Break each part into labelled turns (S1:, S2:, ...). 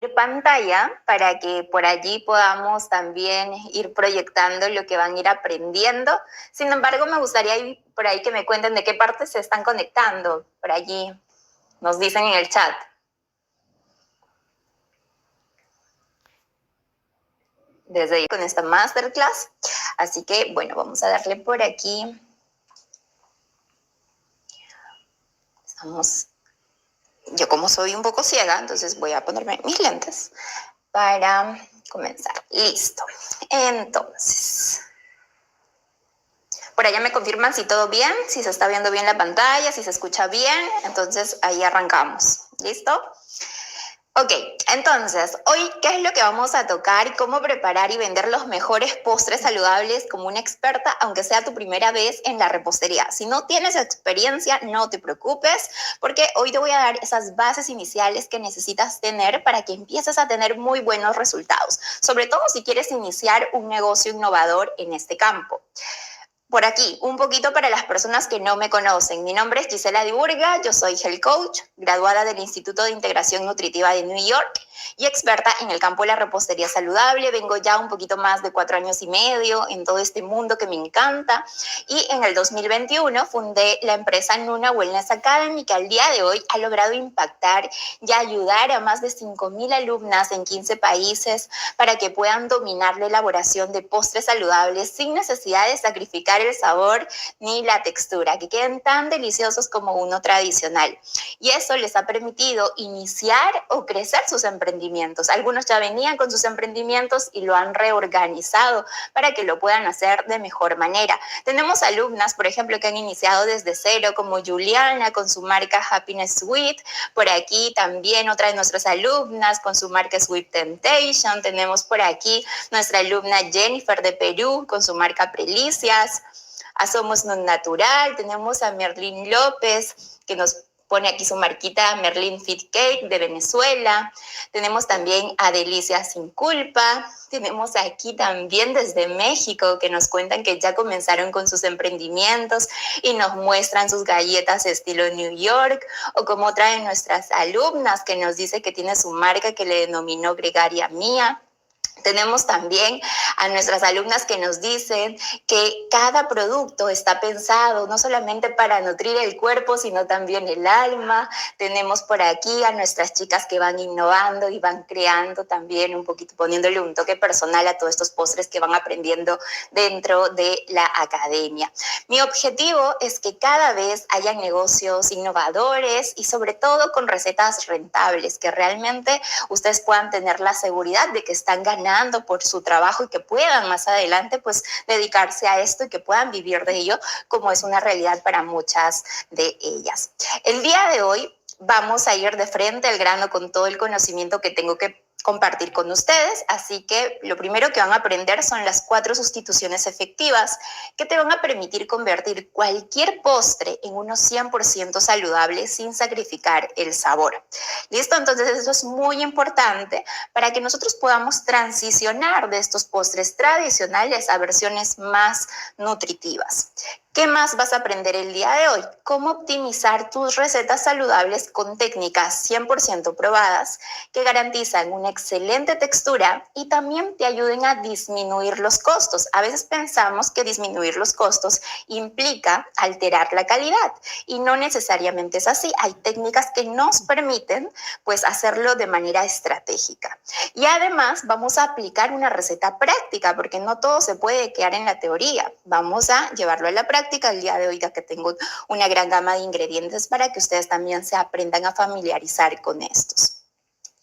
S1: pantalla para que por allí podamos también ir proyectando lo que van a ir aprendiendo. Sin embargo, me gustaría ir por ahí que me cuenten de qué parte se están conectando. Por allí nos dicen en el chat. Desde ahí con esta masterclass. Así que, bueno, vamos a darle por aquí. Yo como soy un poco ciega, entonces voy a ponerme mis lentes para comenzar. Listo. Entonces, por allá me confirman si todo bien, si se está viendo bien la pantalla, si se escucha bien. Entonces, ahí arrancamos. ¿Listo? Ok, entonces, hoy, ¿qué es lo que vamos a tocar? ¿Cómo preparar y vender los mejores postres saludables como una experta, aunque sea tu primera vez en la repostería? Si no tienes experiencia, no te preocupes, porque hoy te voy a dar esas bases iniciales que necesitas tener para que empieces a tener muy buenos resultados, sobre todo si quieres iniciar un negocio innovador en este campo. Por aquí, un poquito para las personas que no me conocen. Mi nombre es Gisela Diburga, yo soy Health Coach, graduada del Instituto de Integración Nutritiva de New York y experta en el campo de la repostería saludable. Vengo ya un poquito más de 4 años y medio en todo este mundo que me encanta. Y en el 2021 fundé la empresa Nuna Wellness Academy, que al día de hoy ha logrado impactar y ayudar a más de 5,000 alumnas en 15 países para que puedan dominar la elaboración de postres saludables sin necesidad de sacrificar el sabor ni la textura, que queden tan deliciosos como uno tradicional. Y eso les ha permitido iniciar o crecer sus emprendimientos. Algunos ya venían con sus emprendimientos y lo han reorganizado para que lo puedan hacer de mejor manera. Tenemos alumnas, por ejemplo, que han iniciado desde cero, como Juliana con su marca Happiness Sweet. Por aquí también otra de nuestras alumnas con su marca Sweet Temptation. Tenemos por aquí nuestra alumna Jennifer de Perú con su marca Prelicias. A Somos Non Natural. Tenemos a Merlin López que nos pone aquí su marquita Merlin Fit Cake de Venezuela. Tenemos también a Delicia Sin Culpa. Tenemos aquí también desde México que nos cuentan que ya comenzaron con sus emprendimientos y nos muestran sus galletas estilo New York, o como otra de nuestras alumnas que nos dice que tiene su marca que le denominó Gregaria Mía. Tenemos también a nuestras alumnas que nos dicen que cada producto está pensado no solamente para nutrir el cuerpo, sino también el alma. Tenemos por aquí a nuestras chicas que van innovando y van creando también un poquito, poniéndole un toque personal a todos estos postres que van aprendiendo dentro de la academia. Mi objetivo es que cada vez haya negocios innovadores y sobre todo con recetas rentables, que realmente ustedes puedan tener la seguridad de que están ganando por su trabajo y que puedan más adelante pues dedicarse a esto y que puedan vivir de ello, como es una realidad para muchas de ellas. El día de hoy vamos a ir de frente al grano con todo el conocimiento que tengo que compartir con ustedes, así que lo primero que van a aprender son las 4 sustituciones efectivas que te van a permitir convertir cualquier postre en uno 100% saludable sin sacrificar el sabor. ¿Listo? Entonces eso es muy importante para que nosotros podamos transicionar de estos postres tradicionales a versiones más nutritivas. ¿Qué más vas a aprender el día de hoy? Cómo optimizar tus recetas saludables con técnicas 100% probadas que garantizan una excelente textura y también te ayuden a disminuir los costos. A veces pensamos que disminuir los costos implica alterar la calidad y no necesariamente es así. Hay técnicas que nos permiten pues hacerlo de manera estratégica. Y además vamos a aplicar una receta práctica porque no todo se puede quedar en la teoría. Vamos a llevarlo a la práctica el día de hoy, ya que tengo una gran gama de ingredientes para que ustedes también se aprendan a familiarizar con estos.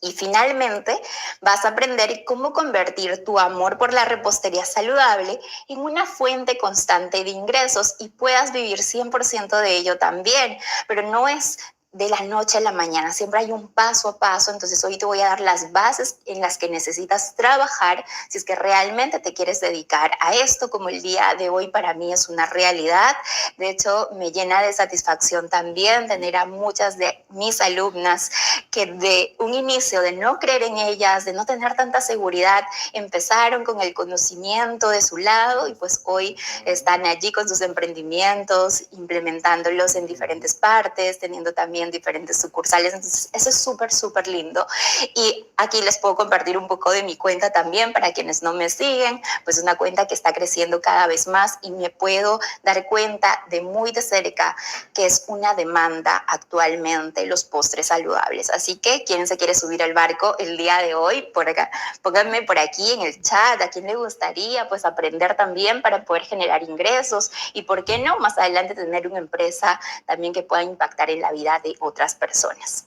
S1: Y finalmente vas a aprender cómo convertir tu amor por la repostería saludable en una fuente constante de ingresos y puedas vivir 100% de ello también, pero no es de la noche a la mañana, siempre hay un paso a paso. Entonces hoy te voy a dar las bases en las que necesitas trabajar si es que realmente te quieres dedicar a esto, como el día de hoy para mí es una realidad. De hecho, me llena de satisfacción también tener a muchas de mis alumnas que de un inicio de no creer en ellas, de no tener tanta seguridad, empezaron con el conocimiento de su lado y pues hoy están allí con sus emprendimientos, implementándolos en diferentes partes, teniendo también también diferentes sucursales. Entonces, eso es súper, súper lindo. Y aquí les puedo compartir un poco de mi cuenta también para quienes no me siguen, pues una cuenta que está creciendo cada vez más y me puedo dar cuenta de muy de cerca que es una demanda actualmente los postres saludables. Así que, ¿quién se quiere subir al barco el día de hoy? Por acá, pónganme por aquí en el chat a quién le gustaría pues aprender también para poder generar ingresos y, ¿por qué no, más adelante tener una empresa también que pueda impactar en la vida de otras personas?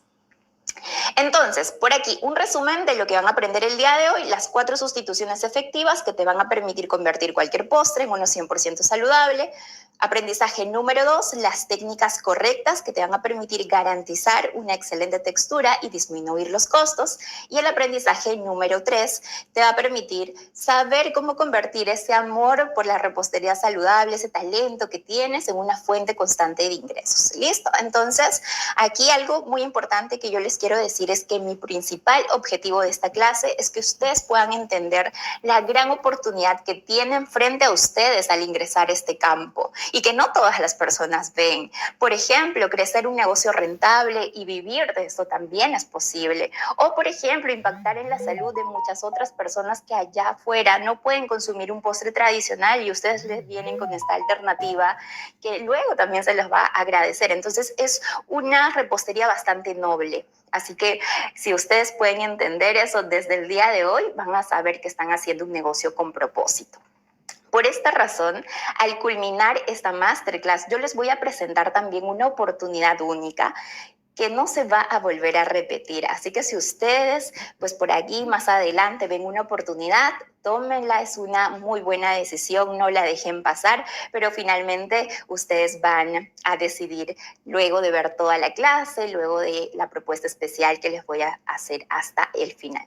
S1: Entonces, por aquí, un resumen de lo que van a aprender el día de hoy, las 4 sustituciones efectivas que te van a permitir convertir cualquier postre en uno 100% saludable. Aprendizaje número 2, las técnicas correctas que te van a permitir garantizar una excelente textura y disminuir los costos. Y el aprendizaje número 3 te va a permitir saber cómo convertir ese amor por la repostería saludable, ese talento que tienes, en una fuente constante de ingresos. ¿Listo? Entonces, aquí algo muy importante que yo les quiero decir es que mi principal objetivo de esta clase es que ustedes puedan entender la gran oportunidad que tienen frente a ustedes al ingresar a este campo y que no todas las personas ven. Por ejemplo, crecer un negocio rentable y vivir de esto también es posible. O, por ejemplo, impactar en la salud de muchas otras personas que allá afuera no pueden consumir un postre tradicional y ustedes les vienen con esta alternativa que luego también se les va a agradecer. Entonces, es una repostería bastante noble. Así que si ustedes pueden entender eso desde el día de hoy, van a saber que están haciendo un negocio con propósito. Por esta razón, al culminar esta masterclass, yo les voy a presentar también una oportunidad única que no se va a volver a repetir. Así que si ustedes, pues por aquí más adelante ven una oportunidad, tómenla, es una muy buena decisión, no la dejen pasar, pero finalmente ustedes van a decidir luego de ver toda la clase, luego de la propuesta especial que les voy a hacer hasta el final.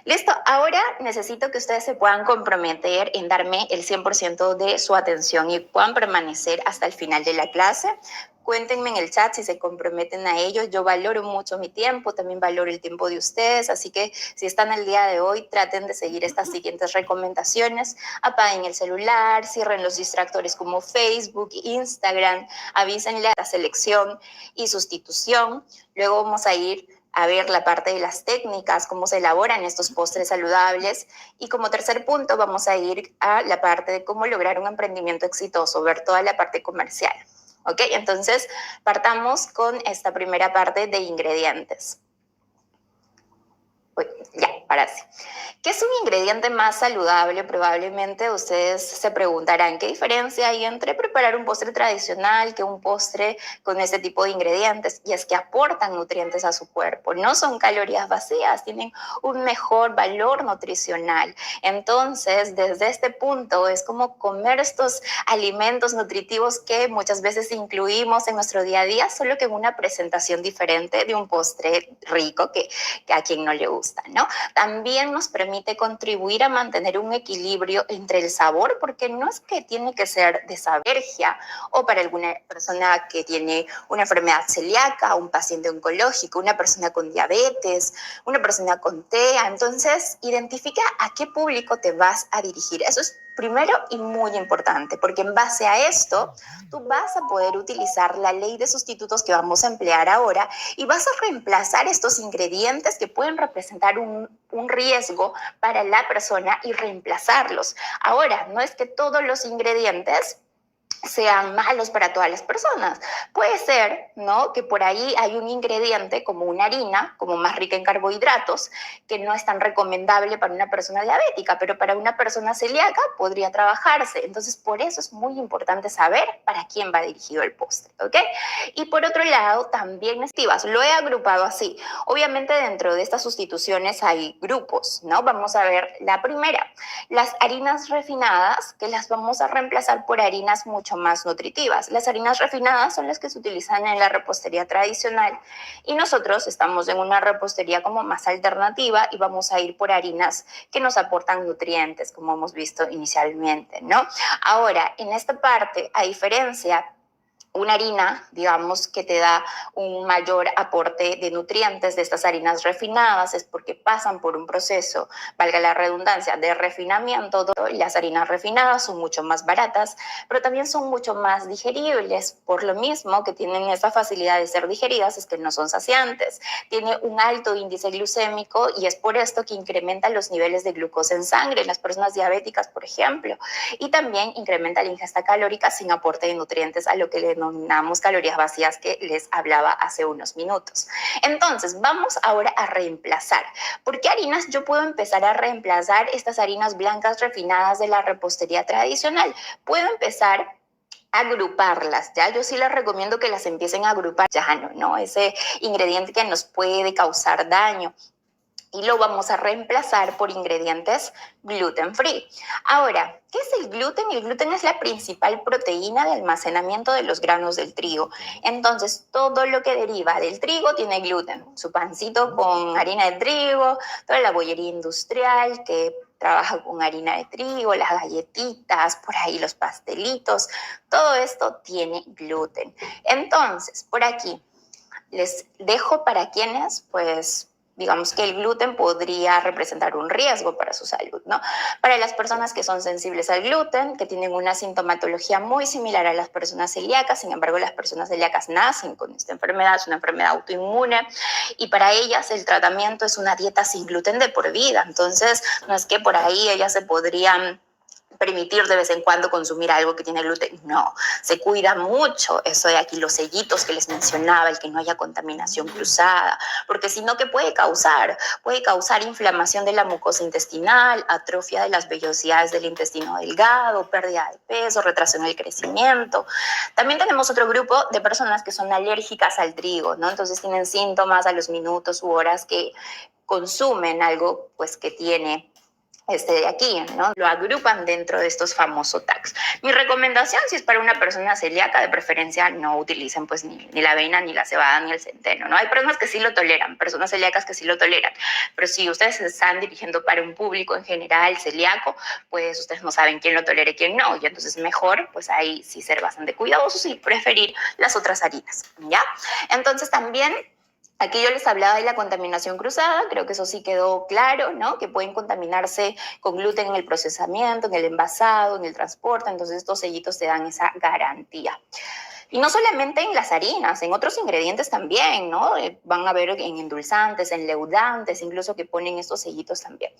S1: Listo, ahora necesito que ustedes se puedan comprometer en darme el 100% de su atención y puedan permanecer hasta el final de la clase. Cuéntenme en el chat si se comprometen a ello. Yo valoro mucho mi tiempo, también valoro el tiempo de ustedes, así que si están el día de hoy, traten de seguir estas siguientes recomendaciones. Apaguen el celular, cierren los distractores como Facebook, Instagram, avísenle a la selección y sustitución. Luego vamos a ir a ver la parte de las técnicas, cómo se elaboran estos postres saludables. Y como tercer punto vamos a ir a la parte de cómo lograr un emprendimiento exitoso, ver toda la parte comercial. ¿Ok? Entonces, partamos con esta primera parte de ingredientes. Uy, ya, ahora sí. ¿Qué es un ingrediente más saludable? Probablemente ustedes se preguntarán qué diferencia hay entre preparar un postre tradicional que un postre con este tipo de ingredientes. Y es que aportan nutrientes a su cuerpo, no son calorías vacías, tienen un mejor valor nutricional. Entonces, desde este punto es como comer estos alimentos nutritivos que muchas veces incluimos en nuestro día a día, solo que en una presentación diferente de un postre rico que a quien no le gusta, ¿no? También nos permite contribuir a mantener un equilibrio entre el sabor, porque no es que tiene que ser de alergia o para alguna persona que tiene una enfermedad celíaca, un paciente oncológico, una persona con diabetes, una persona con TEA. Entonces, identifica a qué público te vas a dirigir. Eso es primero y muy importante, porque en base a esto, tú vas a poder utilizar la ley de sustitutos que vamos a emplear ahora y vas a reemplazar estos ingredientes que pueden representar un riesgo para la persona y reemplazarlos. Ahora, no es que todos los ingredientes sean malos para todas las personas. Puede ser, ¿no?, que por ahí hay un ingrediente como una harina, como más rica en carbohidratos, que no es tan recomendable para una persona diabética, pero para una persona celíaca podría trabajarse. Entonces, por eso es muy importante saber para quién va dirigido el postre, ¿ok? Y por otro lado, también lo he agrupado así. Obviamente, dentro de estas sustituciones hay grupos, ¿no? Vamos a ver la primera, las harinas refinadas, que las vamos a reemplazar por harinas mucho más nutritivas. Las harinas refinadas son las que se utilizan en la repostería tradicional y nosotros estamos en una repostería como más alternativa y vamos a ir por harinas que nos aportan nutrientes, como hemos visto inicialmente, ¿no? Ahora, en esta parte, a diferencia una harina, digamos, que te da un mayor aporte de nutrientes de estas harinas refinadas es porque pasan por un proceso, valga la redundancia, de refinamiento. Las harinas refinadas son mucho más baratas, pero también son mucho más digeribles. Por lo mismo que tienen esa facilidad de ser digeridas, es que no son saciantes. Tiene un alto índice glucémico y es por esto que incrementa los niveles de glucosa en sangre en las personas diabéticas, por ejemplo. Y también incrementa la ingesta calórica sin aporte de nutrientes, a lo que le denominamos calorías vacías, que les hablaba hace unos minutos. Entonces, vamos ahora a reemplazar. ¿Por qué harinas yo puedo empezar a reemplazar estas harinas blancas refinadas de la repostería tradicional? Puedo empezar a agruparlas, ¿ya? Yo sí les recomiendo que las empiecen a agrupar, ya no, ese ingrediente que nos puede causar daño, y lo vamos a reemplazar por ingredientes gluten free. Ahora, ¿qué es el gluten? El gluten es la principal proteína de almacenamiento de los granos del trigo. Entonces, todo lo que deriva del trigo tiene gluten. Su pancito con harina de trigo, toda la bollería industrial que trabaja con harina de trigo, las galletitas, por ahí los pastelitos, todo esto tiene gluten. Entonces, por aquí les dejo para quienes, pues, digamos que el gluten podría representar un riesgo para su salud, ¿no? Para las personas que son sensibles al gluten, que tienen una sintomatología muy similar a las personas celíacas, sin embargo, las personas celíacas nacen con esta enfermedad, es una enfermedad autoinmune, y para ellas el tratamiento es una dieta sin gluten de por vida. Entonces, no es que por ahí ellas se podrían permitir de vez en cuando consumir algo que tiene gluten. No, se cuida mucho eso de aquí, los sellitos que les mencionaba, el que no haya contaminación cruzada, porque si no, ¿qué puede causar? Puede causar inflamación de la mucosa intestinal, atrofia de las vellosidades del intestino delgado, pérdida de peso, retraso en el crecimiento. También tenemos otro grupo de personas que son alérgicas al trigo, ¿no? Entonces tienen síntomas a los minutos u horas que consumen algo pues que tiene de aquí, ¿no? Lo agrupan dentro de estos famosos tags. Mi recomendación, si es para una persona celíaca, de preferencia no utilicen pues ni la avena, ni la cebada, ni el centeno, ¿no? Hay personas que sí lo toleran, personas celíacas que sí lo toleran, pero si ustedes se están dirigiendo para un público en general celíaco, pues ustedes no saben quién lo tolera y quién no, y entonces mejor, pues ahí sí ser bastante cuidadosos y preferir las otras harinas, ¿ya? Entonces también aquí yo les hablaba de la contaminación cruzada, creo que eso sí quedó claro, ¿no? Que pueden contaminarse con gluten en el procesamiento, en el envasado, en el transporte, entonces estos sellitos te dan esa garantía. Y no solamente en las harinas, en otros ingredientes también, ¿no? Van a ver en endulzantes, en leudantes, incluso que ponen estos sellitos también.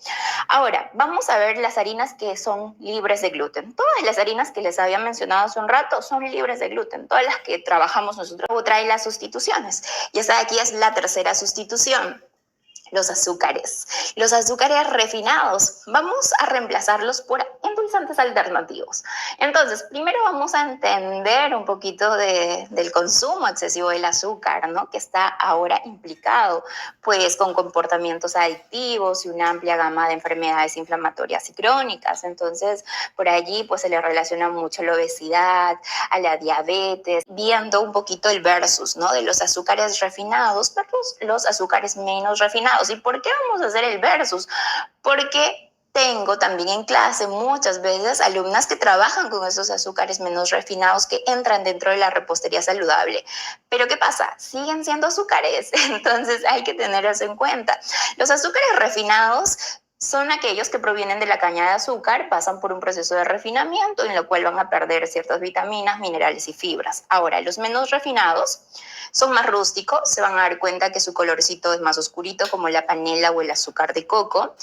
S1: Ahora, vamos a ver las harinas que son libres de gluten. Todas las harinas que les había mencionado hace un rato son libres de gluten. Todas las que trabajamos nosotros. Luego trae las sustituciones. Y esta de aquí es la tercera sustitución. Los azúcares. Los azúcares refinados, vamos a reemplazarlos por endulzantes alternativos. Entonces, primero vamos a entender un poquito del consumo excesivo del azúcar, ¿no? Que está ahora implicado, pues, con comportamientos adictivos y una amplia gama de enfermedades inflamatorias y crónicas. Entonces, por allí, pues, se le relaciona mucho la obesidad, a la diabetes, viendo un poquito el versus, ¿no? De los azúcares refinados versus los azúcares menos refinados. ¿Y por qué vamos a hacer el versus? Porque tengo también en clase muchas veces alumnas que trabajan con esos azúcares menos refinados que entran dentro de la repostería saludable. Pero ¿qué pasa? Siguen siendo azúcares, entonces hay que tener eso en cuenta. Los azúcares refinados son aquellos que provienen de la caña de azúcar, pasan por un proceso de refinamiento en lo cual van a perder ciertas vitaminas, minerales y fibras. Ahora, los menos refinados son más rústicos, se van a dar cuenta que su colorcito es más oscurito, como la panela o el azúcar de coco.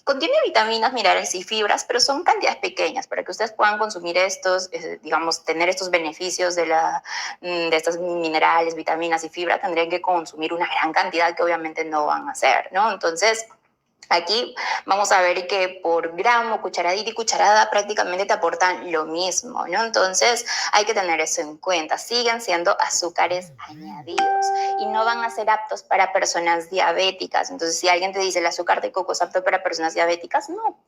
S1: Contiene vitaminas, minerales y fibras, pero son cantidades pequeñas para que ustedes puedan consumir estos, digamos, tener estos beneficios de estos minerales, vitaminas y fibra. Tendrían que consumir una gran cantidad que obviamente no van a hacer, ¿no? Entonces, aquí vamos a ver que por gramo, cucharadita y cucharada prácticamente te aportan lo mismo, ¿no? Entonces hay que tener eso en cuenta. Siguen siendo azúcares añadidos y no van a ser aptos para personas diabéticas. Entonces, si alguien te dice el azúcar de coco es apto para personas diabéticas, no.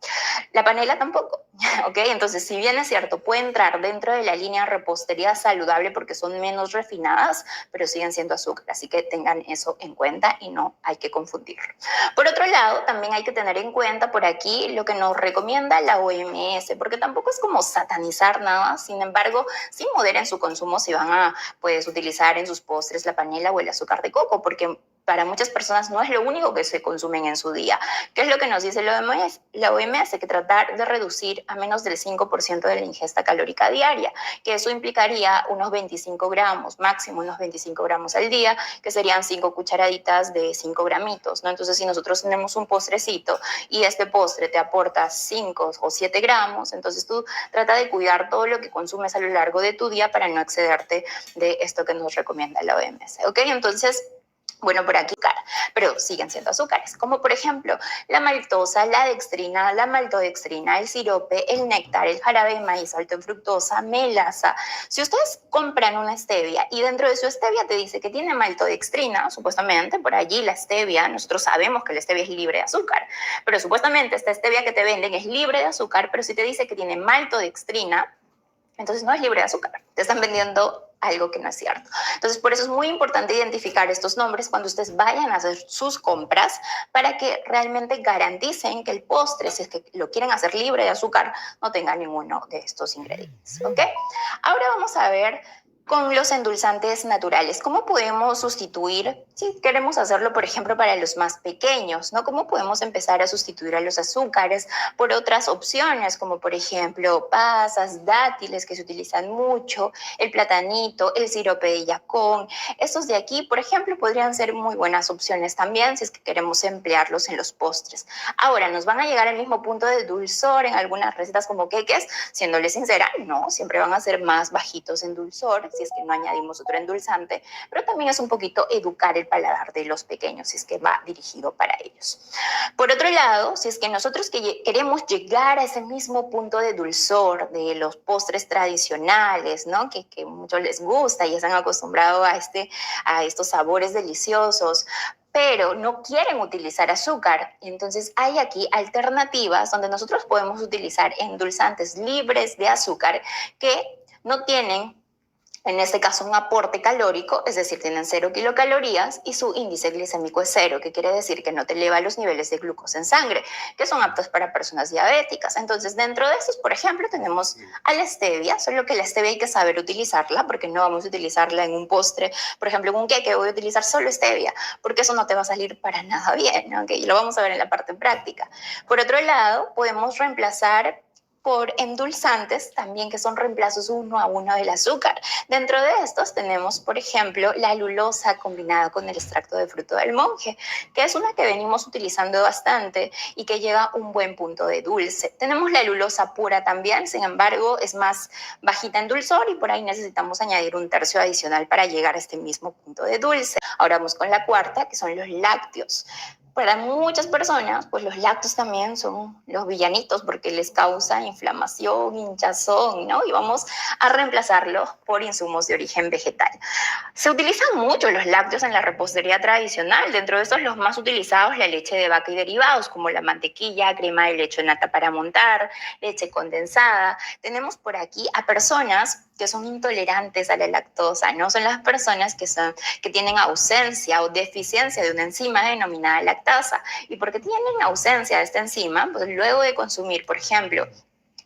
S1: La panela tampoco, ¿ok? Entonces, si bien es cierto, puede entrar dentro de la línea repostería saludable porque son menos refinadas, pero siguen siendo azúcar. Así que tengan eso en cuenta y no hay que confundirlo. Por otro lado, también también hay que tener en cuenta por aquí lo que nos recomienda la OMS, porque tampoco es como satanizar nada, sin embargo, sí moderen su consumo si van a pues, utilizar en sus postres la panela o el azúcar de coco, porque para muchas personas no es lo único que se consumen en su día. ¿Qué es lo que nos dice la OMS? La OMS que tratar de reducir a menos del 5% de la ingesta calórica diaria, que eso implicaría unos 25 gramos, máximo unos 25 gramos al día, que serían 5 cucharaditas de 5 gramitos, ¿no? Entonces, si nosotros tenemos un postrecito y este postre te aporta 5 o 7 gramos, entonces tú trata de cuidar todo lo que consumes a lo largo de tu día para no excederte de esto que nos recomienda la OMS, ¿ok? Entonces, bueno, por aquí, pero siguen siendo azúcares, como por ejemplo la maltosa, la dextrina, la maltodextrina, el sirope, el néctar, el jarabe de maíz alto en fructosa, melaza. Si ustedes compran una stevia y dentro de su stevia te dice que tiene maltodextrina, supuestamente, por allí la stevia, nosotros sabemos que la stevia es libre de azúcar, pero supuestamente esta stevia que te venden es libre de azúcar, pero si te dice que tiene maltodextrina, entonces no es libre de azúcar. Te están vendiendo algo que no es cierto. Entonces, por eso es muy importante identificar estos nombres cuando ustedes vayan a hacer sus compras para que realmente garanticen que el postre, si es que lo quieren hacer libre de azúcar, no tenga ninguno de estos ingredientes, ¿ok? Ahora vamos a ver con los endulzantes naturales. ¿Cómo podemos sustituir, si queremos hacerlo, por ejemplo, para los más pequeños, ¿no? ¿Cómo podemos empezar a sustituir a los azúcares por otras opciones, como por ejemplo pasas, dátiles que se utilizan mucho, el platanito, el sirope de yacón? Estos de aquí, por ejemplo, podrían ser muy buenas opciones también si es que queremos emplearlos en los postres. Ahora, ¿nos van a llegar al mismo punto de dulzor en algunas recetas como queques? Siéndole sincera, no, siempre van a ser más bajitos en dulzor, si es que no añadimos otro endulzante, pero también es un poquito educar el paladar de los pequeños, si es que va dirigido para ellos. Por otro lado, si es que nosotros queremos llegar a ese mismo punto de dulzor de los postres tradicionales, ¿no? Que muchos les gusta y están acostumbrados a estos sabores deliciosos, pero no quieren utilizar azúcar. Entonces hay aquí alternativas donde nosotros podemos utilizar endulzantes libres de azúcar que no tienen, en este caso, un aporte calórico, es decir, tienen 0 kilocalorías y su índice glicémico es 0, que quiere decir que no te eleva los niveles de glucosa en sangre, que son aptos para personas diabéticas. Entonces, dentro de estos, por ejemplo, tenemos a la stevia, solo que la stevia hay que saber utilizarla, porque no vamos a utilizarla en un postre, por ejemplo, en un queque voy a utilizar solo stevia, porque eso no te va a salir para nada bien, ¿no? Y lo vamos a ver en la parte práctica. Por otro lado, podemos reemplazar por endulzantes también que son reemplazos 1 a 1 del azúcar. Dentro de estos tenemos, por ejemplo, la lulosa combinada con el extracto de fruto del monje, que es una que venimos utilizando bastante y que llega a un buen punto de dulce. Tenemos la lulosa pura también, sin embargo, es más bajita en dulzor y por ahí necesitamos añadir un tercio adicional para llegar a este mismo punto de dulce. Ahora vamos con la cuarta, que son los lácteos. Para muchas personas, pues los lácteos también son los villanitos porque les causa inflamación, hinchazón, ¿no? Y vamos a reemplazarlos por insumos de origen vegetal. Se utilizan mucho los lácteos en la repostería tradicional. Dentro de estos, los más utilizados, la leche de vaca y derivados, como la mantequilla, crema de leche nata para montar, leche condensada. Tenemos por aquí a personas que son intolerantes a la lactosa, ¿no? Son las personas que tienen ausencia o deficiencia de una enzima denominada lactasa. ¿Y por qué tienen ausencia de esta enzima? Pues luego de consumir, por ejemplo,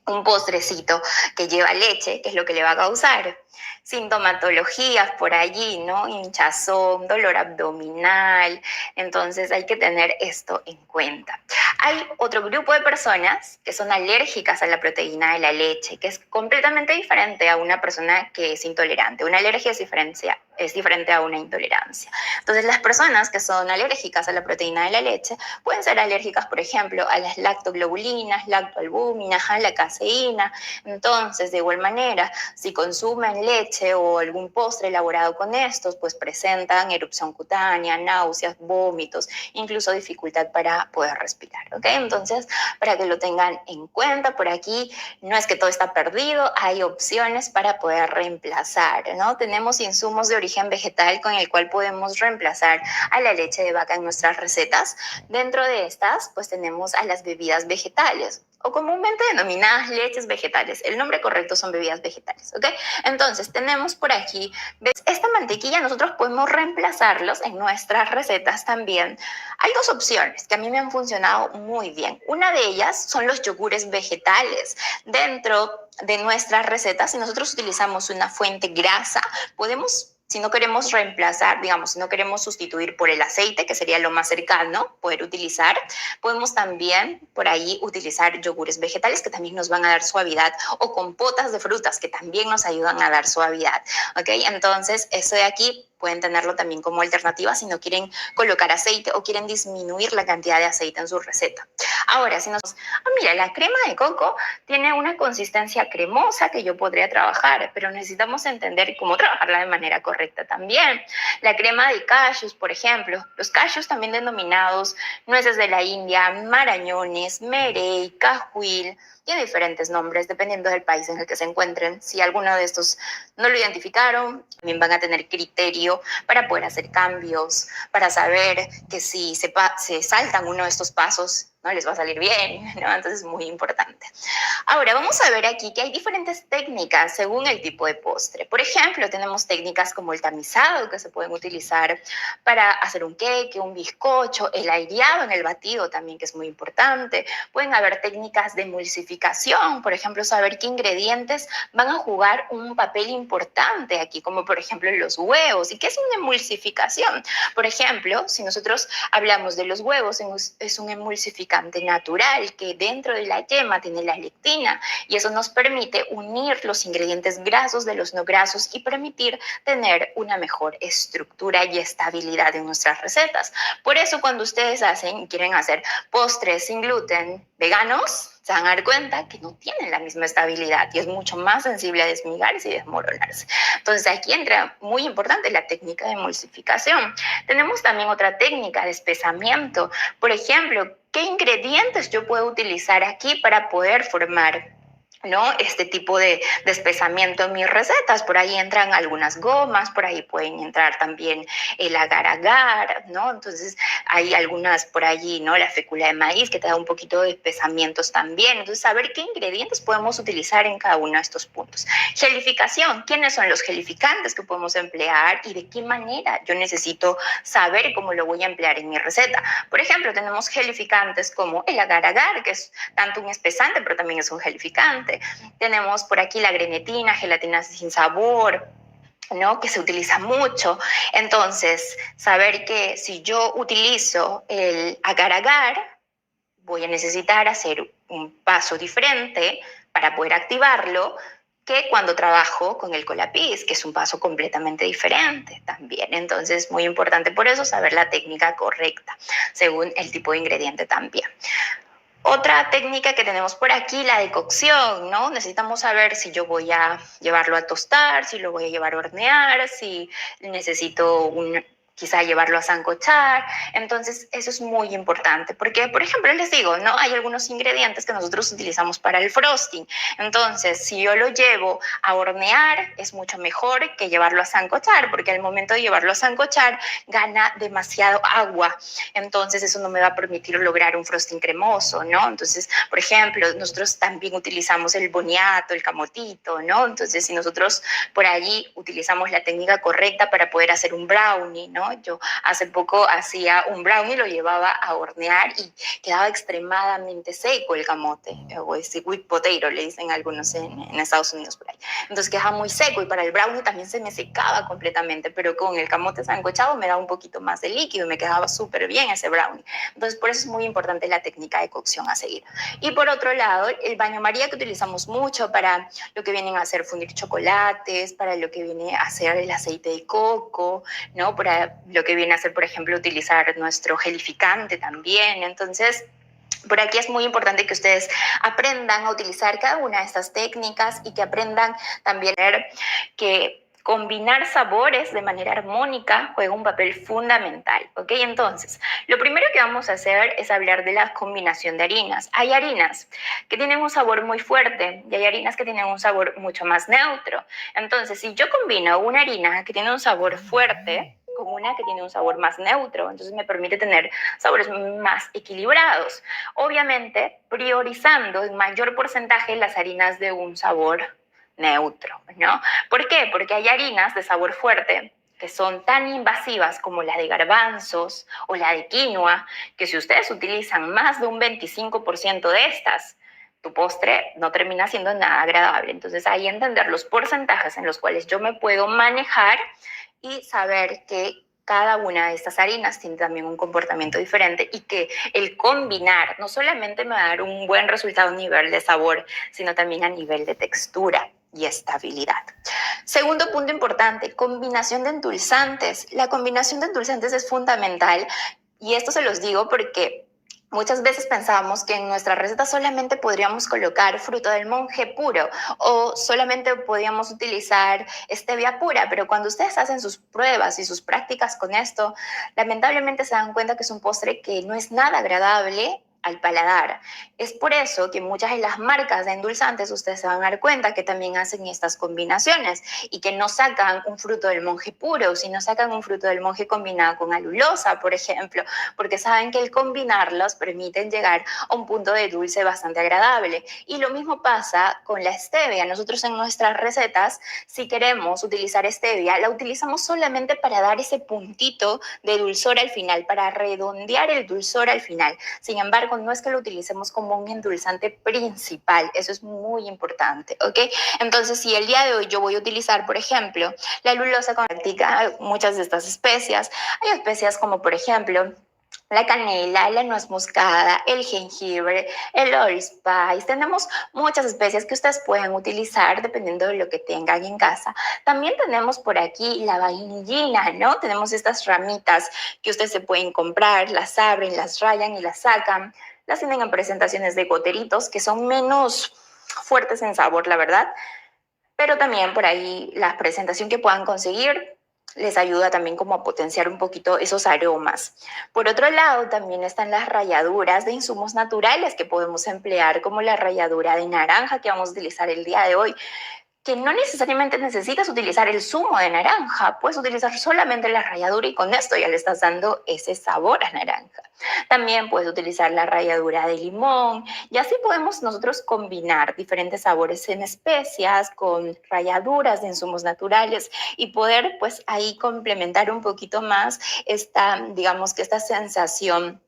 S1: un postrecito que lleva leche, que es lo que le va a causar sintomatologías por allí, ¿no? Hinchazón, dolor abdominal. Entonces hay que tener esto en cuenta. Hay otro grupo de personas que son alérgicas a la proteína de la leche, que es completamente diferente a una persona que es intolerante. Una alergia es diferente a una intolerancia. Entonces, las personas que son alérgicas a la proteína de la leche pueden ser alérgicas, por ejemplo, a las lactoglobulinas, lactoalbúminas, a la caseína. Entonces, de igual manera, si consumen leche o algún postre elaborado con estos, pues presentan erupción cutánea, náuseas, vómitos, incluso dificultad para poder respirar, ¿ok? Entonces, para que lo tengan en cuenta, por aquí no es que todo está perdido, hay opciones para poder reemplazar, ¿no? Tenemos insumos de origen vegetal con el cual podemos reemplazar a la leche de vaca en nuestras recetas. Dentro de estas, pues tenemos a las bebidas vegetales, o comúnmente denominadas leches vegetales. El nombre correcto son bebidas vegetales, ¿ok? Entonces, Entonces tenemos por aquí, ¿ves? Esta mantequilla nosotros podemos reemplazarlos en nuestras recetas también. Hay dos opciones que a mí me han funcionado muy bien. Una de ellas son los yogures vegetales. Dentro de nuestras recetas, si nosotros utilizamos una fuente grasa, podemos, si no queremos reemplazar, digamos, si no queremos sustituir por el aceite, que sería lo más cercano, poder utilizar, podemos también por ahí utilizar yogures vegetales que también nos van a dar suavidad, o compotas de frutas que también nos ayudan a dar suavidad, ¿ok? Entonces, eso de aquí pueden tenerlo también como alternativa si no quieren colocar aceite o quieren disminuir la cantidad de aceite en su receta. Ahora, si nos... mira, la crema de coco tiene una consistencia cremosa que yo podría trabajar, pero necesitamos entender cómo trabajarla de manera correcta también. La crema de cashews, por ejemplo, los cashews también denominados nueces de la India, marañones, merey, cajuil, tiene diferentes nombres dependiendo del país en el que se encuentren. Si alguno de estos no lo identificaron, también van a tener criterio para poder hacer cambios, para saber que si se saltan uno de estos pasos, no les va a salir bien, ¿no? Entonces es muy importante. Ahora, vamos a ver aquí que hay diferentes técnicas según el tipo de postre. Por ejemplo, tenemos técnicas como el tamizado que se pueden utilizar para hacer un queque, un bizcocho, el aireado en el batido también, que es muy importante. Pueden haber técnicas de emulsificación, por ejemplo, saber qué ingredientes van a jugar un papel importante aquí, como por ejemplo los huevos. ¿Y qué es una emulsificación? Por ejemplo, si nosotros hablamos de los huevos, es un emulsificante natural que dentro de la yema tiene la lectina y eso nos permite unir los ingredientes grasos de los no grasos y permitir tener una mejor estructura y estabilidad en nuestras recetas. Por eso cuando ustedes quieren hacer postres sin gluten veganos, se van a dar cuenta que no tienen la misma estabilidad y es mucho más sensible a desmigarse y desmoronarse. Entonces aquí entra muy importante la técnica de emulsificación. Tenemos también otra técnica de espesamiento. Por ejemplo, ¿qué ingredientes yo puedo utilizar aquí para poder formar, ¿no?, este tipo de espesamiento en mis recetas? Por ahí entran algunas gomas, por ahí pueden entrar también el agar-agar, ¿no? Entonces hay algunas por allí, ¿no? La fécula de maíz que te da un poquito de espesamientos también. Entonces, saber qué ingredientes podemos utilizar en cada uno de estos puntos. Gelificación, ¿quiénes son los gelificantes que podemos emplear y de qué manera yo necesito saber cómo lo voy a emplear en mi receta? Por ejemplo, tenemos gelificantes como el agar-agar, que es tanto un espesante, pero también es un gelificante. Tenemos por aquí la grenetina, gelatina sin sabor, ¿no?, que se utiliza mucho. Entonces, saber que si yo utilizo el agar-agar, voy a necesitar hacer un paso diferente para poder activarlo que cuando trabajo con el Colapis, que es un paso completamente diferente también. Entonces, muy importante por eso saber la técnica correcta, según el tipo de ingrediente también. Otra técnica que tenemos por aquí, la de cocción, ¿no? Necesitamos saber si yo voy a llevarlo a tostar, si lo voy a llevar a hornear, si necesito quizá llevarlo a sancochar. Entonces, eso es muy importante porque, por ejemplo, les digo, ¿no? Hay algunos ingredientes que nosotros utilizamos para el frosting. Entonces, si yo lo llevo a hornear, es mucho mejor que llevarlo a sancochar, porque al momento de llevarlo a sancochar, gana demasiado agua. Entonces, eso no me va a permitir lograr un frosting cremoso, ¿no? Entonces, por ejemplo, nosotros también utilizamos el boniato, el camotito, ¿no? Entonces, si nosotros por allí utilizamos la técnica correcta para poder hacer un brownie, ¿no? Yo hace poco hacía un brownie, lo llevaba a hornear y quedaba extremadamente seco el camote, o ese sweet potato, le dicen algunos en Estados Unidos por ahí. Entonces quedaba muy seco y para el brownie también se me secaba completamente, pero con el camote sancochado me daba un poquito más de líquido y me quedaba súper bien ese brownie. Entonces por eso es muy importante la técnica de cocción a seguir. Y por otro lado, el baño María, que utilizamos mucho para lo que vienen a hacer fundir chocolates, para lo que viene a hacer el aceite de coco, ¿no? Para lo que viene a ser, por ejemplo, utilizar nuestro gelificante también. Entonces, por aquí es muy importante que ustedes aprendan a utilizar cada una de estas técnicas y que aprendan también que combinar sabores de manera armónica juega un papel fundamental, ¿ok? Entonces, lo primero que vamos a hacer es hablar de la combinación de harinas. Hay harinas que tienen un sabor muy fuerte y hay harinas que tienen un sabor mucho más neutro. Entonces, si yo combino una harina que tiene un sabor fuerte con una que tiene un sabor más neutro, entonces me permite tener sabores más equilibrados. Obviamente, priorizando en mayor porcentaje las harinas de un sabor neutro, ¿no? ¿Por qué? Porque hay harinas de sabor fuerte que son tan invasivas como la de garbanzos o la de quinoa, que si ustedes utilizan más de un 25% de estas, tu postre no termina siendo nada agradable. Entonces, ahí entender los porcentajes en los cuales yo me puedo manejar y saber que cada una de estas harinas tiene también un comportamiento diferente y que el combinar no solamente me va a dar un buen resultado a nivel de sabor, sino también a nivel de textura y estabilidad. Segundo punto importante, combinación de endulzantes. La combinación de endulzantes es fundamental y esto se los digo porque muchas veces pensábamos que en nuestra receta solamente podríamos colocar fruto del monje puro o solamente podíamos utilizar stevia pura, pero cuando ustedes hacen sus pruebas y sus prácticas con esto, lamentablemente se dan cuenta que es un postre que no es nada agradable al paladar. Es por eso que muchas de las marcas de endulzantes ustedes se van a dar cuenta que también hacen estas combinaciones y que no sacan un fruto del monje puro, sino sacan un fruto del monje combinado con alulosa, por ejemplo, porque saben que el combinarlos permiten llegar a un punto de dulce bastante agradable. Y lo mismo pasa con la stevia. Nosotros en nuestras recetas, si queremos utilizar stevia, la utilizamos solamente para dar ese puntito de dulzor al final, para redondear el dulzor al final. Sin embargo, no es que lo utilicemos como un endulzante principal, eso es muy importante, ¿ok? Entonces, si el día de hoy yo voy a utilizar, por ejemplo, la alulosa con muchas de estas especias, hay especias como, por ejemplo, la canela, la nuez moscada, el jengibre, el allspice. Tenemos muchas especias que ustedes pueden utilizar dependiendo de lo que tengan en casa. También tenemos por aquí la vainillina, ¿no? Tenemos estas ramitas que ustedes se pueden comprar, las abren, las rayan y las sacan. Las tienen en presentaciones de goteritos que son menos fuertes en sabor, la verdad. Pero también por ahí la presentación que puedan conseguir les ayuda también como a potenciar un poquito esos aromas. Por otro lado, también están las ralladuras de insumos naturales que podemos emplear, como la ralladura de naranja que vamos a utilizar el día de hoy, que no necesariamente necesitas utilizar el zumo de naranja, puedes utilizar solamente la ralladura y con esto ya le estás dando ese sabor a naranja. También puedes utilizar la ralladura de limón y así podemos nosotros combinar diferentes sabores en especias con ralladuras de insumos naturales y poder pues ahí complementar un poquito más esta, digamos que esta sensación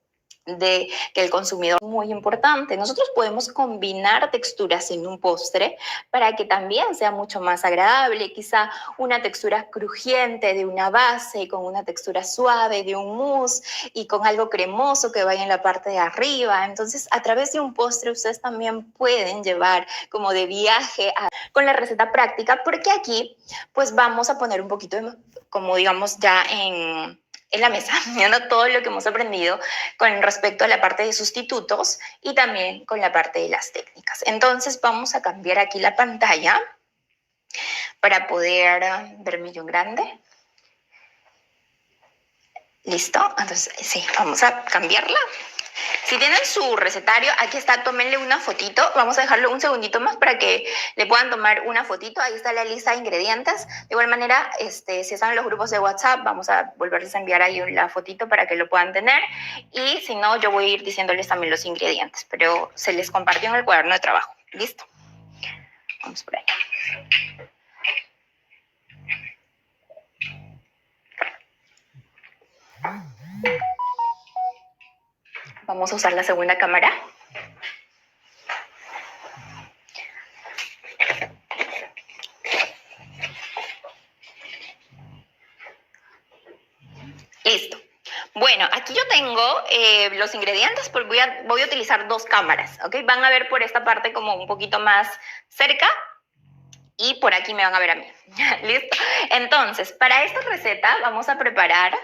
S1: de que el consumidor es muy importante. Nosotros podemos combinar texturas en un postre para que también sea mucho más agradable, quizá una textura crujiente de una base con una textura suave de un mousse y con algo cremoso que vaya en la parte de arriba. Entonces, a través de un postre ustedes también pueden llevar como de viaje con la receta práctica, porque aquí pues vamos a poner un poquito de, como digamos ya en la mesa, viendo todo lo que hemos aprendido con respecto a la parte de sustitutos y también con la parte de las técnicas. Entonces vamos a cambiar aquí la pantalla para poder ver millón grande. ¿Listo? Entonces, sí, vamos a cambiarla. Si tienen su recetario, aquí está, tómenle una fotito. Vamos a dejarlo un segundito más para que le puedan tomar una fotito. Ahí está la lista de ingredientes. De igual manera, si están en los grupos de WhatsApp, vamos a volverles a enviar ahí la fotito para que lo puedan tener. Y si no, yo voy a ir diciéndoles también los ingredientes, pero se les compartió en el cuaderno de trabajo. ¿Listo? Vamos por ahí. Vamos a usar la segunda cámara. Listo. Bueno, aquí yo tengo los ingredientes, porque voy a utilizar dos cámaras, ¿ok? Van a ver por esta parte como un poquito más cerca y por aquí me van a ver a mí. ¿Listo? Entonces, para esta receta vamos a preparar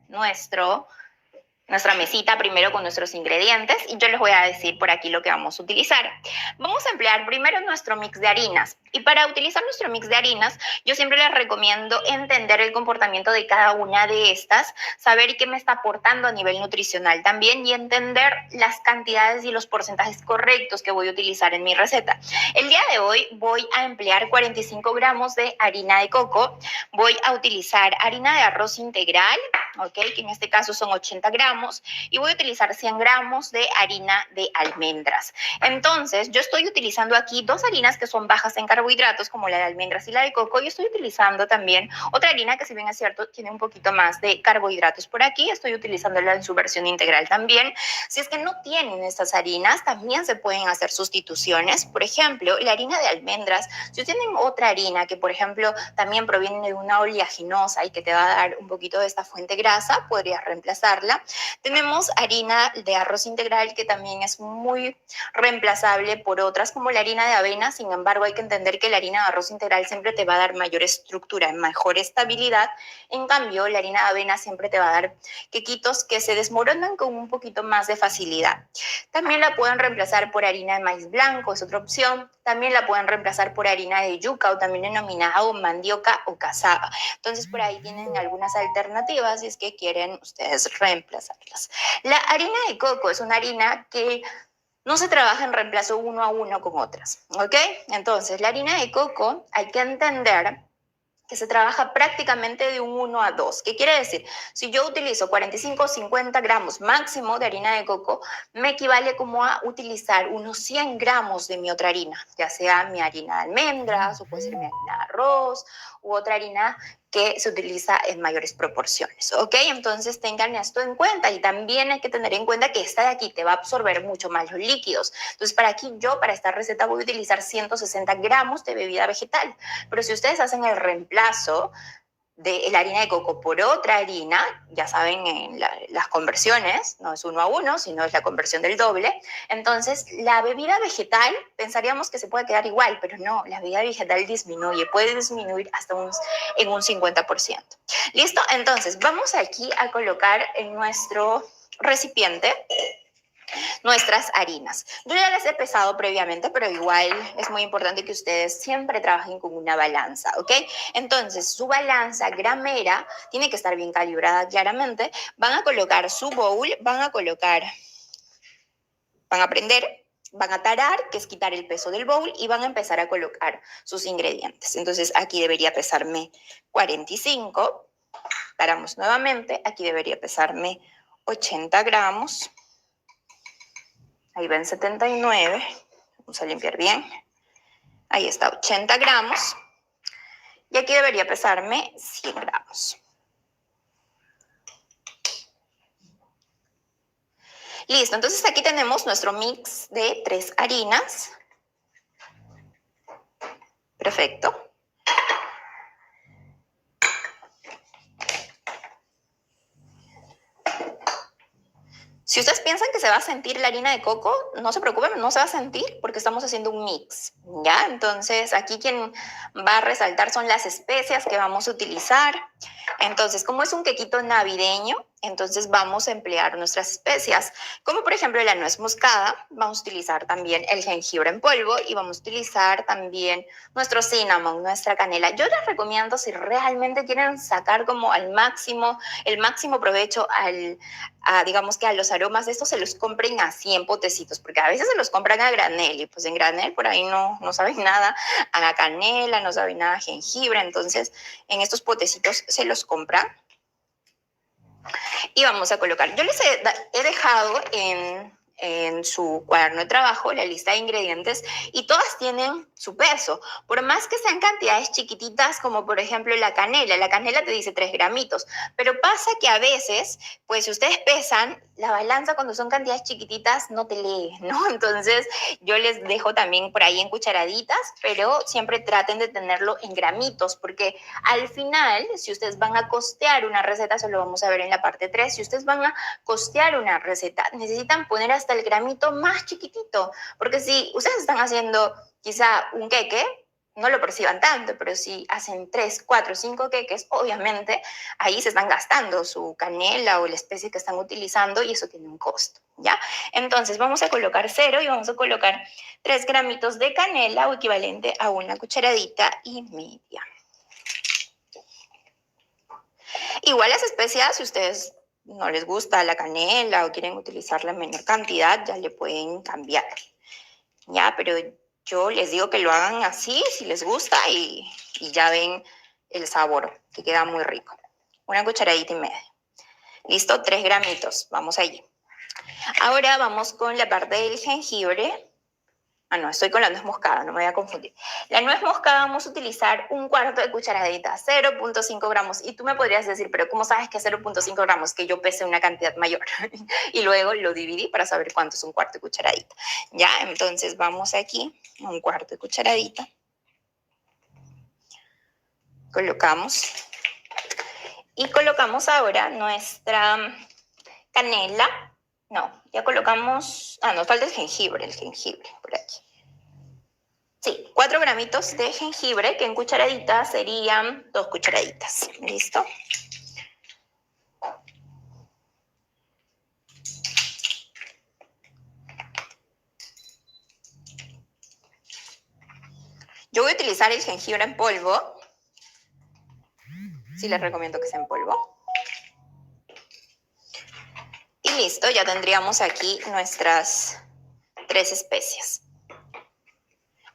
S1: nuestra mesita primero con nuestros ingredientes y yo les voy a decir por aquí lo que vamos a utilizar. Vamos a emplear primero nuestro mix de harinas y para utilizar nuestro mix de harinas yo siempre les recomiendo entender el comportamiento de cada una de estas, saber qué me está aportando a nivel nutricional también y entender las cantidades y los porcentajes correctos que voy a utilizar en mi receta. El día de hoy voy a emplear 45 gramos de harina de coco, voy a utilizar harina de arroz integral, ¿ok? Que en este caso son 80 gramos, y voy a utilizar 100 gramos de harina de almendras. Entonces, yo estoy utilizando aquí dos harinas que son bajas en carbohidratos, como la de almendras y la de coco, y estoy utilizando también otra harina que, si bien es cierto, tiene un poquito más de carbohidratos por aquí. Estoy utilizándola en su versión integral también. Si es que no tienen estas harinas, también se pueden hacer sustituciones. Por ejemplo, la harina de almendras, si tienen otra harina que, por ejemplo, también proviene de una oleaginosa y que te va a dar un poquito de esta fuente grasa, podrías reemplazarla. Tenemos harina de arroz integral, que también es muy reemplazable por otras, como la harina de avena. Sin embargo, hay que entender que la harina de arroz integral siempre te va a dar mayor estructura, mejor estabilidad. En cambio, la harina de avena siempre te va a dar quequitos que se desmoronan con un poquito más de facilidad. También la pueden reemplazar por harina de maíz blanco, es otra opción. También la pueden reemplazar por harina de yuca, o también denominada mandioca o cassava. Entonces, por ahí tienen algunas alternativas si es que quieren ustedes reemplazarlas. La harina de coco es una harina que no se trabaja en reemplazo uno a uno con otras, ¿ok? Entonces, la harina de coco hay que entender que se trabaja prácticamente de un 1 a 2. ¿Qué quiere decir? Si yo utilizo 45 o 50 gramos máximo de harina de coco, me equivale como a utilizar unos 100 gramos de mi otra harina, ya sea mi harina de almendras, o puede ser mi harina de arroz, u otra harina que se utiliza en mayores proporciones, ¿ok? Entonces tengan esto en cuenta, y también hay que tener en cuenta que esta de aquí te va a absorber mucho más los líquidos. Entonces, para esta receta voy a utilizar 160 gramos de bebida vegetal, pero si ustedes hacen el reemplazo de la harina de coco por otra harina, ya saben, en las conversiones, no es 1 a 1, sino es la conversión del doble. Entonces, la bebida vegetal, pensaríamos que se puede quedar igual, pero no, la bebida vegetal disminuye, puede disminuir hasta en un 50%. ¿Listo? Entonces, vamos aquí a colocar en nuestro recipiente nuestras harinas. Yo ya les he pesado previamente, pero igual es muy importante que ustedes siempre trabajen con una balanza, ¿ok? Entonces, su balanza gramera tiene que estar bien calibrada, claramente. Van a colocar su bowl, van a prender, van a tarar, que es quitar el peso del bowl, y van a empezar a colocar sus ingredientes. Entonces, aquí debería pesarme 45. Taramos nuevamente. Aquí debería pesarme 80 gramos. Ahí ven 79. Vamos a limpiar bien. Ahí está, 80 gramos. Y aquí debería pesarme 100 gramos. Listo, entonces aquí tenemos nuestro mix de 3 harinas. Perfecto. Si ustedes piensan que se va a sentir la harina de coco, no se preocupen, no se va a sentir, porque estamos haciendo un mix, ¿ya? Entonces, aquí quien va a resaltar son las especias que vamos a utilizar. Entonces, como es un quequito navideño, entonces vamos a emplear nuestras especias, como por ejemplo la nuez moscada. Vamos a utilizar también el jengibre en polvo, y vamos a utilizar también nuestro cinnamon, nuestra canela. Yo les recomiendo, si realmente quieren sacar como el máximo provecho digamos que a los aromas de estos, se los compren así en potecitos, porque a veces se los compran a granel, y pues en granel por ahí no saben nada a la canela, no saben nada a jengibre. Entonces en estos potecitos se los compran. Y vamos a colocar, yo les he dejado en su cuaderno de trabajo la lista de ingredientes, y todas tienen su peso. Por más que sean cantidades chiquititas, como por ejemplo la canela te dice 3 gramitos, pero pasa que a veces, pues si ustedes pesan, la balanza cuando son cantidades chiquititas no te lee, ¿no? Entonces yo les dejo también por ahí en cucharaditas, pero siempre traten de tenerlo en gramitos, porque al final, si ustedes van a costear una receta, eso lo vamos a ver en la parte 3, si ustedes van a costear una receta, necesitan poner hasta el gramito más chiquitito, porque si ustedes están haciendo quizá un queque, no lo perciban tanto, pero si hacen 3, 4, 5 queques, obviamente ahí se están gastando su canela o la especie que están utilizando, y eso tiene un costo, ¿ya? Entonces vamos a colocar 0 y vamos a colocar 3 gramitos de canela, o equivalente a una cucharadita y media. Igual las especias, si ustedes no les gusta la canela o quieren utilizarla en menor cantidad, ya le pueden cambiar, ¿ya? Pero yo les digo que lo hagan así, si les gusta, y ya ven el sabor, que queda muy rico. Una cucharadita y media. Listo, 3 gramitos. Vamos allí. Ahora vamos con la parte del jengibre. Ah, no, estoy con la nuez moscada, no me voy a confundir. La nuez moscada vamos a utilizar un cuarto de cucharadita, 0.5 gramos. Y tú me podrías decir, pero ¿cómo sabes que es 0.5 gramos? Que yo pese una cantidad mayor. Y luego lo dividí para saber cuánto es un cuarto de cucharadita. Ya, entonces vamos aquí, un cuarto de cucharadita. Colocamos. Y colocamos ahora nuestra canela. No, ya colocamos... Ah, nos falta el jengibre por aquí. Sí, 4 gramitos de jengibre, que en cucharaditas serían 2 cucharaditas. ¿Listo? Yo voy a utilizar el jengibre en polvo. Sí les recomiendo que sea en polvo. Y listo, ya tendríamos aquí nuestras 3 especias.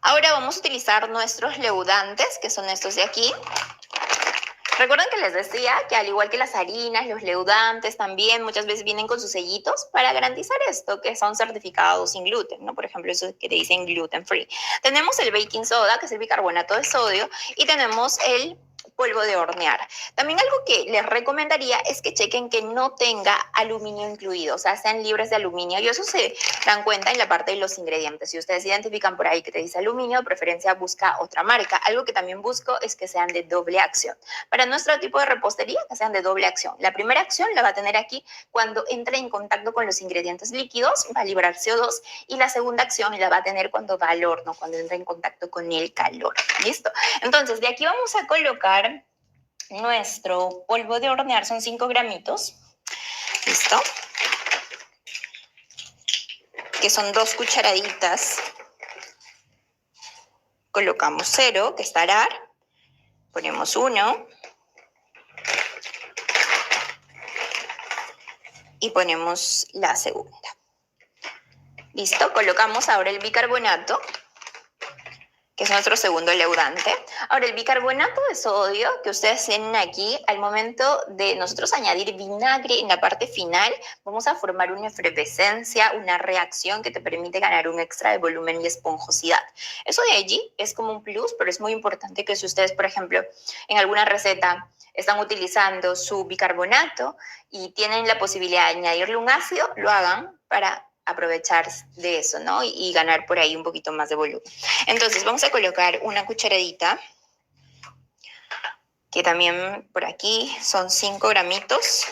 S1: Ahora vamos a utilizar nuestros leudantes, que son estos de aquí. Recuerden que les decía que al igual que las harinas, los leudantes también muchas veces vienen con sus sellitos para garantizar esto, que son certificados sin gluten, ¿no? Por ejemplo, eso que te dicen gluten free. Tenemos el baking soda, que es el bicarbonato de sodio, y tenemos el polvo de hornear. También algo que les recomendaría es que chequen que no tenga aluminio incluido, o sea, sean libres de aluminio, y eso se dan cuenta en la parte de los ingredientes. Si ustedes identifican por ahí que te dice aluminio, de preferencia busca otra marca. Algo que también busco es que sean de doble acción. Para nuestro tipo de repostería, que sean de doble acción. La primera acción la va a tener aquí cuando entre en contacto con los ingredientes líquidos, va a liberar CO2, y la segunda acción la va a tener cuando va al horno, cuando entra en contacto con el calor. ¿Listo? Entonces, de aquí vamos a colocar nuestro polvo de hornear, son 5 gramitos. ¿Listo? Que son 2 cucharaditas. Colocamos 0, que es tarar. Ponemos 1. Y ponemos la segunda. Listo, colocamos ahora el bicarbonato, que es nuestro segundo leudante. Ahora, el bicarbonato de sodio que ustedes tienen aquí, al momento de nosotros añadir vinagre en la parte final, vamos a formar una efervescencia, una reacción que te permite ganar un extra de volumen y esponjosidad. Eso de allí es como un plus, pero es muy importante que si ustedes, por ejemplo, en alguna receta están utilizando su bicarbonato y tienen la posibilidad de añadirle un ácido, lo hagan para aprovechar de eso, ¿no? Y ganar por ahí un poquito más de volumen. Entonces vamos a colocar una cucharadita, que también por aquí son 5 gramitos.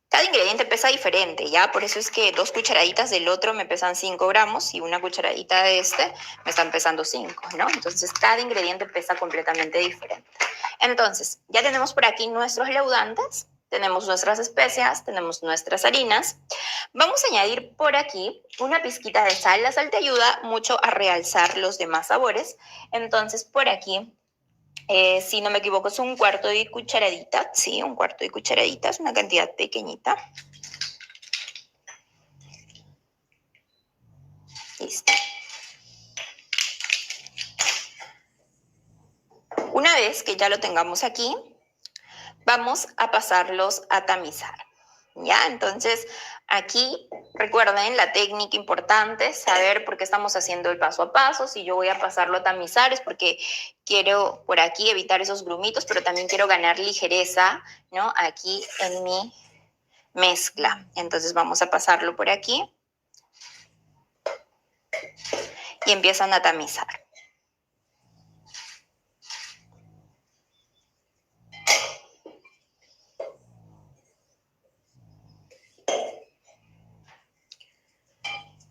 S1: Cada ingrediente pesa diferente, ¿ya? Por eso es que 2 cucharaditas del otro me pesan 5 gramos y una cucharadita de este me están pesando 5, ¿no? Entonces cada ingrediente pesa completamente diferente. Entonces, ya tenemos por aquí nuestros leudantes, tenemos nuestras especias, tenemos nuestras harinas. Vamos a añadir por aquí una pizquita de sal. La sal te ayuda mucho a realzar los demás sabores. Entonces, por aquí, si no me equivoco, es un cuarto de cucharadita. Sí, un cuarto de cucharadita, es una cantidad pequeñita. Listo. Una vez que ya lo tengamos aquí, vamos a pasarlos a tamizar. ¿Ya? Entonces, aquí recuerden la técnica importante, saber por qué estamos haciendo el paso a paso. Si yo voy a pasarlo a tamizar es porque quiero por aquí evitar esos grumitos, pero también quiero ganar ligereza, ¿no? Aquí en mi mezcla. Entonces vamos a pasarlo por aquí y empiezan a tamizar.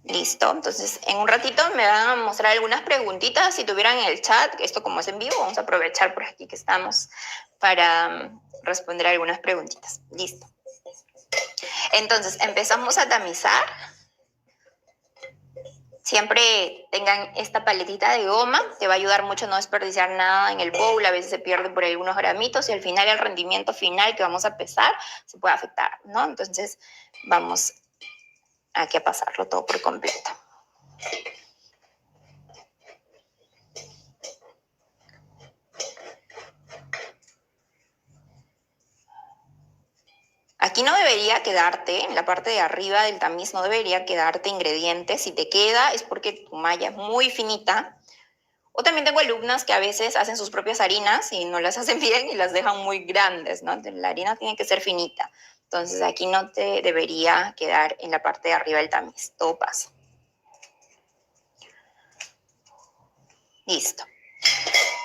S1: Listo, entonces en un ratito me van a mostrar algunas preguntitas si tuvieran en el chat, que esto como es en vivo, vamos a aprovechar por aquí que estamos para responder algunas preguntitas. Listo. Entonces empezamos a tamizar. Siempre tengan esta paletita de goma, te va a ayudar mucho a no desperdiciar nada en el bowl, a veces se pierde por ahí algunos gramitos y al final el rendimiento final que vamos a pesar se puede afectar, ¿no? Entonces vamos aquí a pasarlo todo por completo. Aquí no debería quedarte, en la parte de arriba del tamiz no debería quedarte ingredientes. Si te queda es porque tu malla es muy finita. O también tengo alumnas que a veces hacen sus propias harinas y no las hacen bien y las dejan muy grandes, ¿no? La harina tiene que ser finita. Entonces aquí no te debería quedar en la parte de arriba del tamiz. Todo pasa. Listo.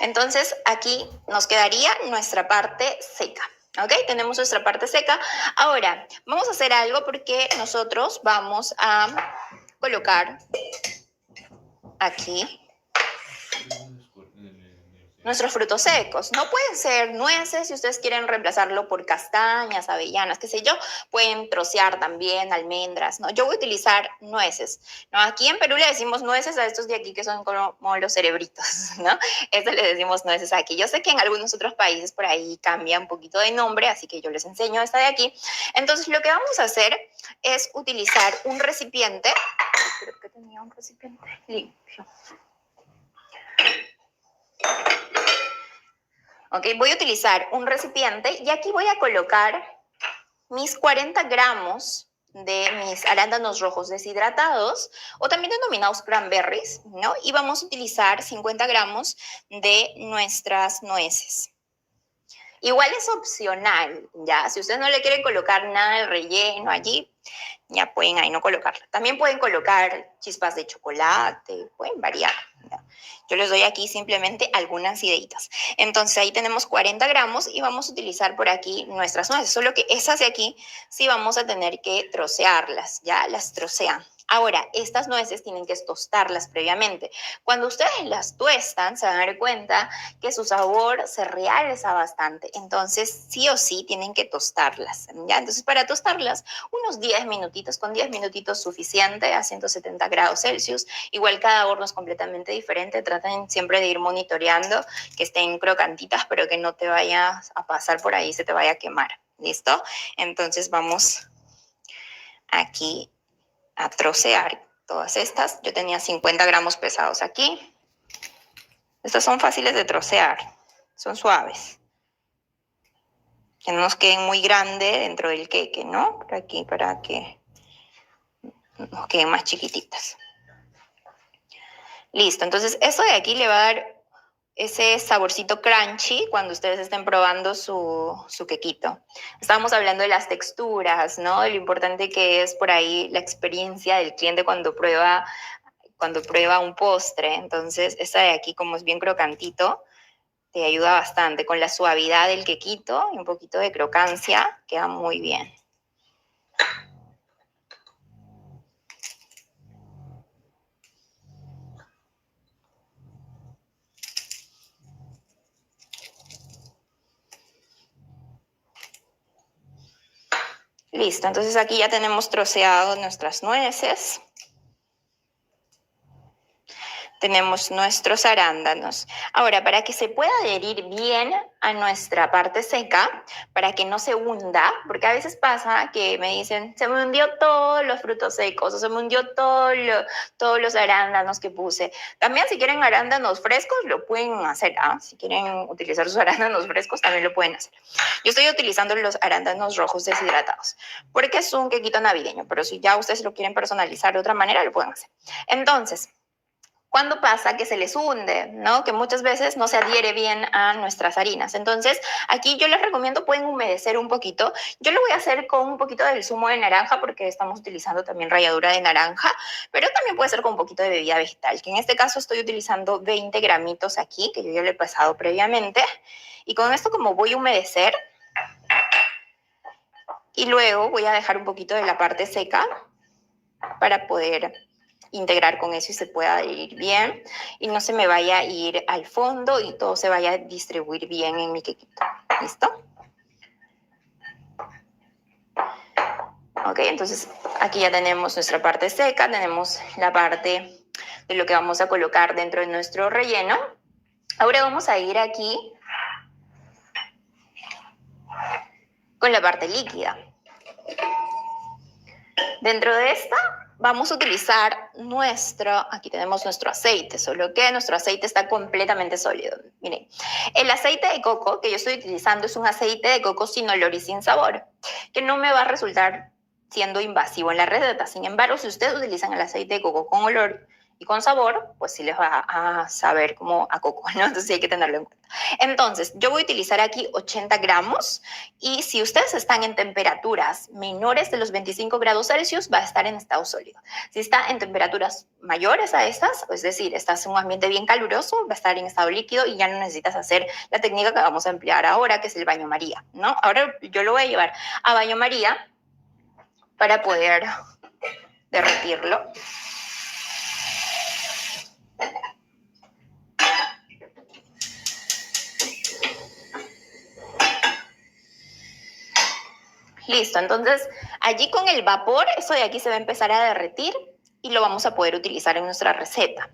S1: Entonces aquí nos quedaría nuestra parte seca. ¿Ok? Tenemos nuestra parte seca. Ahora, vamos a hacer algo porque nosotros vamos a colocar aquí nuestros frutos secos. No pueden ser nueces, si ustedes quieren reemplazarlo por castañas, avellanas, qué sé yo, pueden trocear también almendras, ¿no? Yo voy a utilizar nueces, ¿no? Aquí en Perú le decimos nueces a estos de aquí que son como los cerebritos, ¿no? Esto le decimos nueces aquí. Yo sé que en algunos otros países por ahí cambia un poquito de nombre, así que yo les enseño esta de aquí. Entonces, lo que vamos a hacer es utilizar un recipiente. Creo que tenía un recipiente limpio. Ok, voy a utilizar un recipiente y aquí voy a colocar mis 40 gramos de mis arándanos rojos deshidratados o también denominados cranberries, ¿no? Y vamos a utilizar 50 gramos de nuestras nueces. Igual es opcional, ¿ya? Si ustedes no le quieren colocar nada de relleno allí, ya pueden ahí no colocarlo. También pueden colocar chispas de chocolate, pueden variar, ¿ya? Yo les doy aquí simplemente algunas ideitas. Entonces ahí tenemos 40 gramos y vamos a utilizar por aquí nuestras nueces. Solo que esas de aquí sí vamos a tener que trocearlas, ¿ya? Las trocean. Ahora, estas nueces tienen que tostarlas previamente. Cuando ustedes las tuestan, se van a dar cuenta que su sabor se realza bastante. Entonces, sí o sí, tienen que tostarlas, ¿ya? Entonces, para tostarlas, unos 10 minutitos, con 10 minutitos suficiente a 170 grados Celsius. Igual cada horno es completamente diferente. Traten siempre de ir monitoreando que estén crocantitas, pero que no te vayas a pasar por ahí, se te vaya a quemar. ¿Listo? Entonces, vamos aquí a trocear todas estas. Yo tenía 50 gramos pesados aquí. Estas son fáciles de trocear, son suaves. Que no nos queden muy grandes dentro del queque, ¿no? Por aquí, para que nos queden más chiquititas. Listo, entonces eso de aquí le va a dar ese saborcito crunchy cuando ustedes estén probando su quequito. Estábamos hablando de las texturas, ¿no? De lo importante que es por ahí la experiencia del cliente cuando prueba un postre. Entonces, esta de aquí, como es bien crocantito, te ayuda bastante. Con la suavidad del quequito y un poquito de crocancia, queda muy bien. Listo, entonces aquí ya tenemos troceado nuestras nueces. Tenemos nuestros arándanos. Ahora, para que se pueda adherir bien a nuestra parte seca, para que no se hunda, porque a veces pasa que me dicen, se me hundió todos los frutos secos, o se me hundió todos los arándanos que puse. También si quieren arándanos frescos, lo pueden hacer, ¿ah? Si quieren utilizar sus arándanos frescos, también lo pueden hacer. Yo estoy utilizando los arándanos rojos deshidratados, porque es un quequito navideño, pero si ya ustedes lo quieren personalizar de otra manera, lo pueden hacer. Entonces, ¿cuándo pasa que se les hunde, ¿no? Que muchas veces no se adhiere bien a nuestras harinas. Entonces, aquí yo les recomiendo, pueden humedecer un poquito. Yo lo voy a hacer con un poquito del zumo de naranja, porque estamos utilizando también ralladura de naranja, pero también puede ser con un poquito de bebida vegetal, que en este caso estoy utilizando 20 gramitos aquí, que yo ya lo he pasado previamente. Y con esto, como voy a humedecer, y luego voy a dejar un poquito de la parte seca para poder integrar con eso y se pueda ir bien y no se me vaya a ir al fondo y todo se vaya a distribuir bien en mi quequito. ¿Listo? Ok, entonces aquí ya tenemos nuestra parte seca, tenemos la parte de lo que vamos a colocar dentro de nuestro relleno. Ahora vamos a ir aquí con la parte líquida. Dentro de esta vamos a utilizar aquí tenemos nuestro aceite, solo que nuestro aceite está completamente sólido. Miren, el aceite de coco que yo estoy utilizando es un aceite de coco sin olor y sin sabor, que no me va a resultar siendo invasivo en la receta. Sin embargo, si ustedes utilizan el aceite de coco con olor y con sabor, pues sí les va a saber como a coco, ¿no? Entonces sí hay que tenerlo en cuenta. Entonces, yo voy a utilizar aquí 80 gramos y si ustedes están en temperaturas menores de los 25 grados Celsius, va a estar en estado sólido. Si está en temperaturas mayores a estas, es decir, estás en un ambiente bien caluroso, va a estar en estado líquido y ya no necesitas hacer la técnica que vamos a emplear ahora, que es el baño María, ¿no? Ahora yo lo voy a llevar a baño María para poder derretirlo. Listo, entonces allí con el vapor, eso de aquí se va a empezar a derretir y lo vamos a poder utilizar en nuestra receta.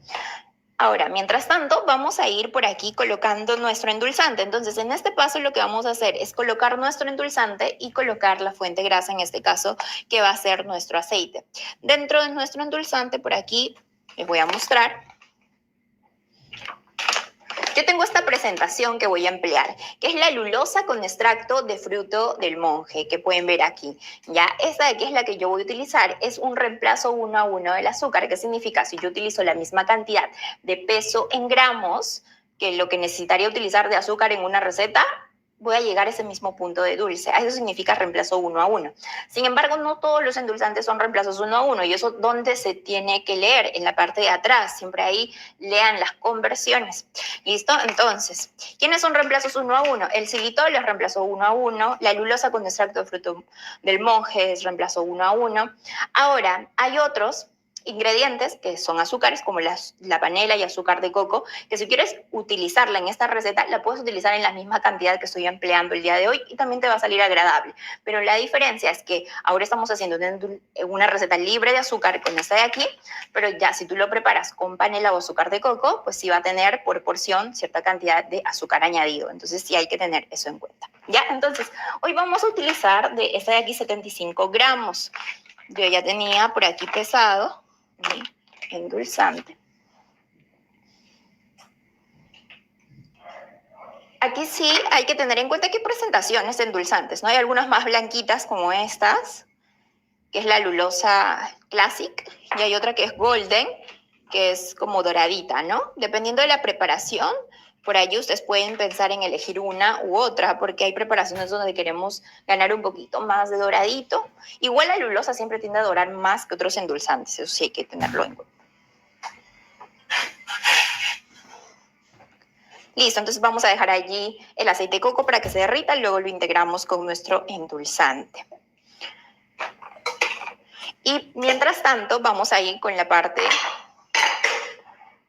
S1: Ahora, mientras tanto, vamos a ir por aquí colocando nuestro endulzante. Entonces, en este paso lo que vamos a hacer es colocar nuestro endulzante y colocar la fuente grasa, en este caso, que va a ser nuestro aceite. Dentro de nuestro endulzante, por aquí, les voy a mostrar. Yo tengo esta presentación que voy a emplear, que es la lulosa con extracto de fruto del monje, que pueden ver aquí. Ya, esta de aquí es la que yo voy a utilizar, es un reemplazo 1 a 1 del azúcar. ¿Qué significa? Si yo utilizo la misma cantidad de peso en gramos que lo que necesitaría utilizar de azúcar en una receta, voy a llegar a ese mismo punto de dulce. Eso significa reemplazo 1 a 1. Sin embargo, no todos los endulzantes son reemplazos 1 a 1 y eso donde se tiene que leer, en la parte de atrás. Siempre ahí lean las conversiones. ¿Listo? Entonces, ¿quiénes son reemplazos 1 a 1? El xilitol es reemplazo 1 a 1, la lulosa con extracto de fruto del monje es reemplazo 1 a 1. Ahora, hay otros ingredientes que son azúcares como la panela y azúcar de coco, que si quieres utilizarla en esta receta, la puedes utilizar en la misma cantidad que estoy empleando el día de hoy y también te va a salir agradable. Pero la diferencia es que ahora estamos haciendo una receta libre de azúcar con esta de aquí, pero ya si tú lo preparas con panela o azúcar de coco, pues sí va a tener por porción cierta cantidad de azúcar añadido. Entonces sí hay que tener eso en cuenta. ¿Ya? Entonces, hoy vamos a utilizar de esta de aquí 75 gramos. Yo ya tenía por aquí pesado mi endulzante. Aquí sí hay que tener en cuenta que hay presentaciones de endulzantes, ¿no? Hay algunas más blanquitas como estas, que es la lulosa Classic, y hay otra que es Golden, que es como doradita, ¿no? Dependiendo de la preparación, por ahí ustedes pueden pensar en elegir una u otra, porque hay preparaciones donde queremos ganar un poquito más de doradito. Igual la lulosa siempre tiende a dorar más que otros endulzantes, eso sí hay que tenerlo en cuenta. Listo, entonces vamos a dejar allí el aceite de coco para que se derrita y luego lo integramos con nuestro endulzante. Y mientras tanto vamos a ir con la parte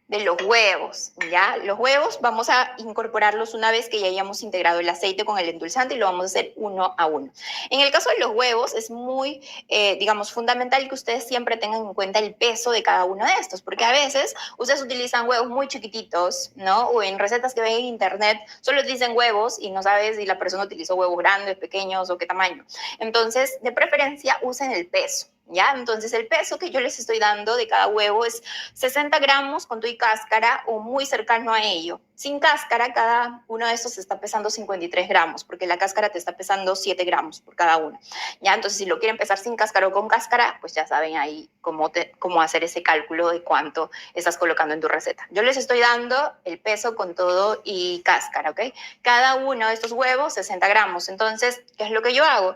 S1: de los huevos, ¿ya? Los huevos vamos a incorporarlos una vez que ya hayamos integrado el aceite con el endulzante y lo vamos a hacer 1 a 1. En el caso de los huevos es muy, digamos, fundamental que ustedes siempre tengan en cuenta el peso de cada uno de estos, porque a veces ustedes utilizan huevos muy chiquititos, ¿no? O en recetas que ven en internet solo dicen huevos y no sabes si la persona utilizó huevos grandes, pequeños o qué tamaño. Entonces, de preferencia, usen el peso. ¿Ya? Entonces el peso que yo les estoy dando de cada huevo es 60 gramos con todo y cáscara o muy cercano a ello. Sin cáscara, cada uno de estos está pesando 53 gramos, porque la cáscara te está pesando 7 gramos por cada uno. ¿Ya? Entonces si lo quieren pesar sin cáscara o con cáscara, pues ya saben ahí cómo hacer ese cálculo de cuánto estás colocando en tu receta. Yo les estoy dando el peso con todo y cáscara, ¿ok? Cada uno de estos huevos, 60 gramos. Entonces, ¿qué es lo que yo hago?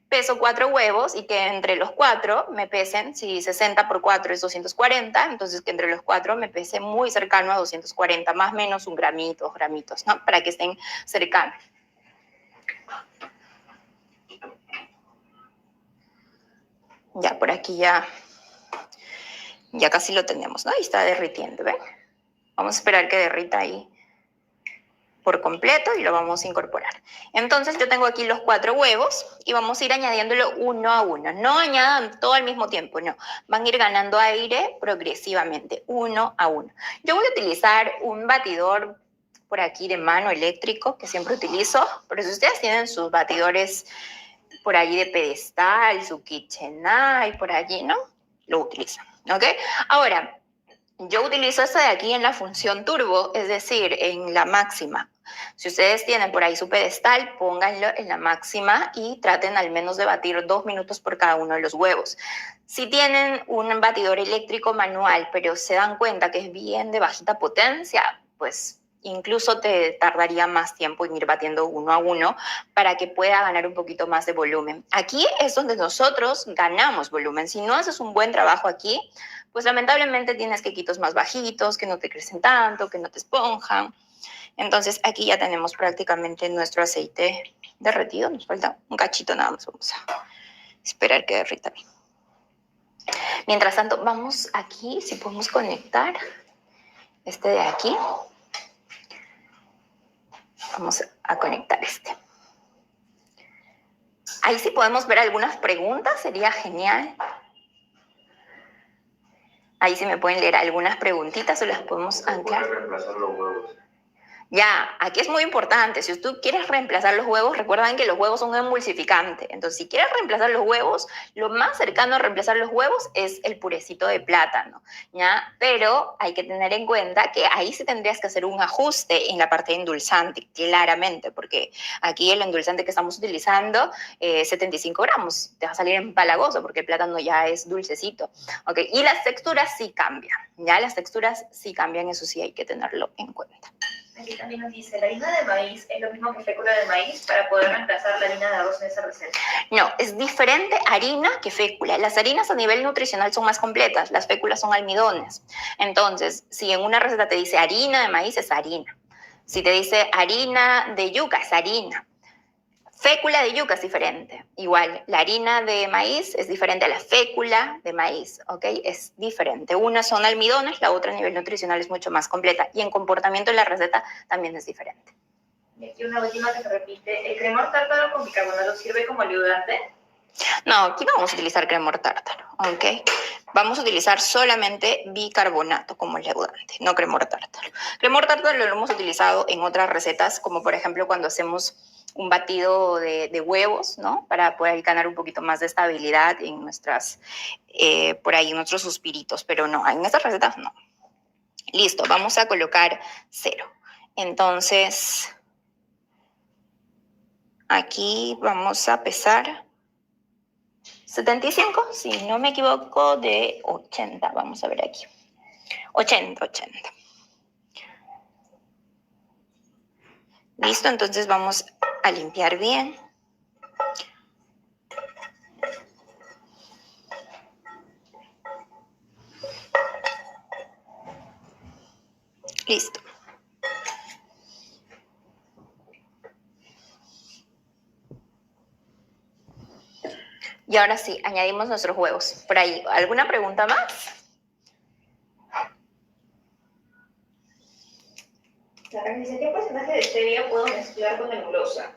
S1: Peso 4 huevos y que entre los 4 me pesen, si 60 por 4 es 240, entonces que entre los 4 me pese muy cercano a 240, más o menos 1 gramito, 2 gramitos, ¿no? Para que estén cercanos. Ya por aquí ya casi lo tenemos, ¿no? Y está derritiendo, ¿ven? Vamos a esperar que derrita ahí por completo y lo vamos a incorporar. Entonces yo tengo aquí los 4 huevos y vamos a ir añadiéndolo 1 a 1. No añadan todo al mismo tiempo, no. Van a ir ganando aire progresivamente, 1 a 1. Yo voy a utilizar un batidor por aquí de mano eléctrico que siempre utilizo, pero si ustedes tienen sus batidores por allí de pedestal, su KitchenAid, por allí, ¿no? lo utilizan, ¿ok? Ahora, yo utilizo esta de aquí en la función turbo, es decir, en la máxima. Si ustedes tienen por ahí su pedestal, pónganlo en la máxima y traten al menos de batir 2 minutos por cada uno de los huevos. Si tienen un batidor eléctrico manual, pero se dan cuenta que es bien de bajita potencia, pues incluso te tardaría más tiempo en ir batiendo uno a uno para que pueda ganar un poquito más de volumen. Aquí es donde nosotros ganamos volumen. Si no haces un buen trabajo aquí, pues lamentablemente tienes quequitos más bajitos, que no te crecen tanto, que no te esponjan. Entonces aquí ya tenemos prácticamente nuestro aceite derretido. Nos falta un cachito nada más. Vamos a esperar que derrita bien. Mientras tanto, vamos aquí, si podemos conectar este de aquí. Vamos a conectar este. Ahí sí podemos ver algunas preguntas, sería genial. Ahí sí me pueden leer algunas preguntitas o las podemos anclar.
S2: ¿Puede reemplazar los huevos?
S1: Ya, aquí es muy importante. Si tú quieres reemplazar los huevos, recuerden que los huevos son un emulsificante. Entonces, si quieres reemplazar los huevos, lo más cercano a reemplazar los huevos es el purecito de plátano, ¿ya? Pero hay que tener en cuenta que ahí sí tendrías que hacer un ajuste en la parte de endulzante, claramente, porque aquí el endulzante que estamos utilizando, 75 gramos, te va a salir empalagoso porque el plátano ya es dulcecito, ¿ok? Y las texturas sí cambian, ¿ya? Las texturas sí cambian, eso sí hay que tenerlo en cuenta.
S3: Aquí también nos dice, ¿la harina de maíz es lo mismo que fécula de maíz para poder reemplazar la harina de arroz en esa receta?
S1: No, es diferente harina que fécula. Las harinas a nivel nutricional son más completas, las féculas son almidones. Entonces, si en una receta te dice harina de maíz, es harina. Si te dice harina de yuca, es harina. Fécula de yuca es diferente. Igual, la harina de maíz es diferente a la fécula de maíz, ¿ok? Es diferente. Una son almidones, la otra a nivel nutricional es mucho más completa. Y en comportamiento en la receta también es diferente.
S3: Y aquí una última que se repite. ¿El cremor tártaro con bicarbonato sirve como ayudante?
S1: No, aquí no vamos a utilizar cremor tártaro, ¿ok? Vamos a utilizar solamente bicarbonato como leudante, no cremor tártaro. Cremor tártaro lo hemos utilizado en otras recetas, como por ejemplo cuando hacemos un batido de huevos, ¿no? Para poder ganar un poquito más de estabilidad en nuestras, por ahí, en nuestros suspiritos, pero no, en estas recetas no. Listo, vamos a colocar 0. Entonces, aquí vamos a pesar 75, si no me equivoco, de 80. Vamos a ver aquí. 80. Listo, entonces vamos a limpiar bien. Listo. Y ahora sí, añadimos nuestros huevos. Por ahí, ¿alguna pregunta más?
S3: Clara dice, ¿qué porcentaje de stevia puedo mezclar con el glucosa?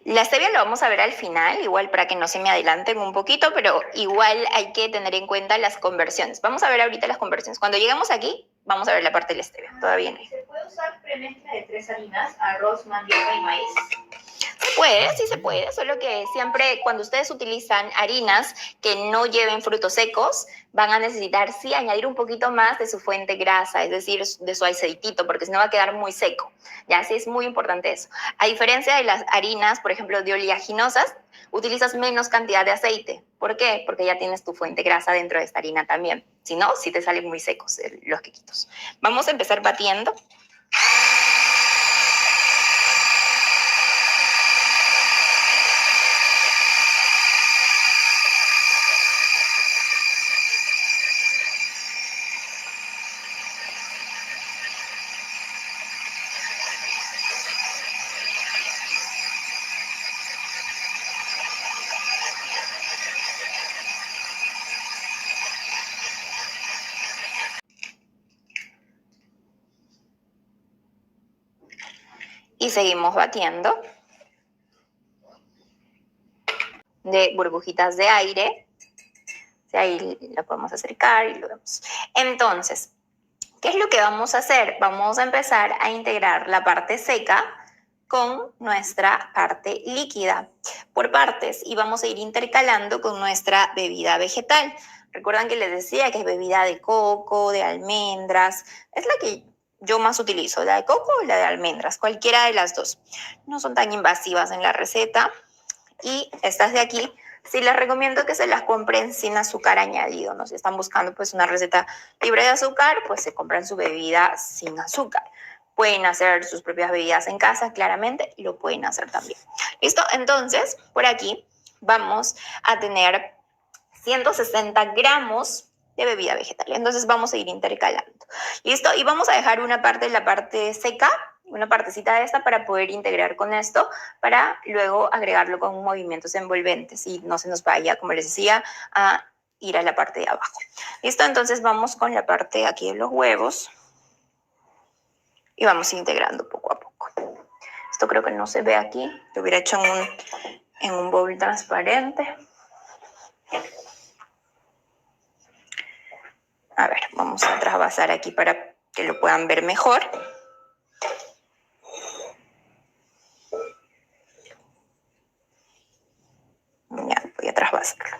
S1: La stevia lo vamos a ver al final, igual para que no se me adelanten un poquito, pero igual hay que tener en cuenta las conversiones. Vamos a ver ahorita las conversiones. Cuando lleguemos aquí, vamos a ver la parte de la stevia. Todavía no.
S3: ¿Se puede usar premezcla de 3 harinas, arroz, mandioca y maíz?
S1: Se puede, sí se puede, solo que siempre cuando ustedes utilizan harinas que no lleven frutos secos, van a necesitar sí añadir un poquito más de su fuente grasa, es decir, de su aceitito, porque si no va a quedar muy seco. Ya, sí es muy importante eso. A diferencia de las harinas, por ejemplo, de oleaginosas, utilizas menos cantidad de aceite. ¿Por qué? Porque ya tienes tu fuente grasa dentro de esta harina también. Si no, sí te salen muy secos los quequitos. Vamos a empezar batiendo. Y seguimos batiendo de burbujitas de aire. Ahí lo podemos acercar y lo vemos. Entonces, ¿qué es lo que vamos a hacer? Vamos a empezar a integrar la parte seca con nuestra parte líquida por partes y vamos a ir intercalando con nuestra bebida vegetal. Recuerdan que les decía que es bebida de coco, de almendras. Es la que yo más utilizo, la de coco o la de almendras, cualquiera de las dos. No son tan invasivas en la receta. Y estas de aquí, sí les recomiendo que se las compren sin azúcar añadido, ¿no? Si están buscando pues una receta libre de azúcar, pues se compran su bebida sin azúcar. Pueden hacer sus propias bebidas en casa, claramente, lo pueden hacer también. ¿Listo? Entonces, por aquí vamos a tener 160 gramos de bebida vegetal. Entonces vamos a ir intercalando. ¿Listo? Y vamos a dejar una parte, la parte seca, una partecita de esta para poder integrar con esto, para luego agregarlo con movimientos envolventes y no se nos vaya, como les decía, a ir a la parte de abajo. ¿Listo? Entonces vamos con la parte aquí de los huevos y vamos integrando poco a poco. Esto creo que no se ve aquí, lo hubiera hecho en un bowl transparente. A ver, vamos a trasvasar aquí para que lo puedan ver mejor. Ya, voy a trasvasarlo.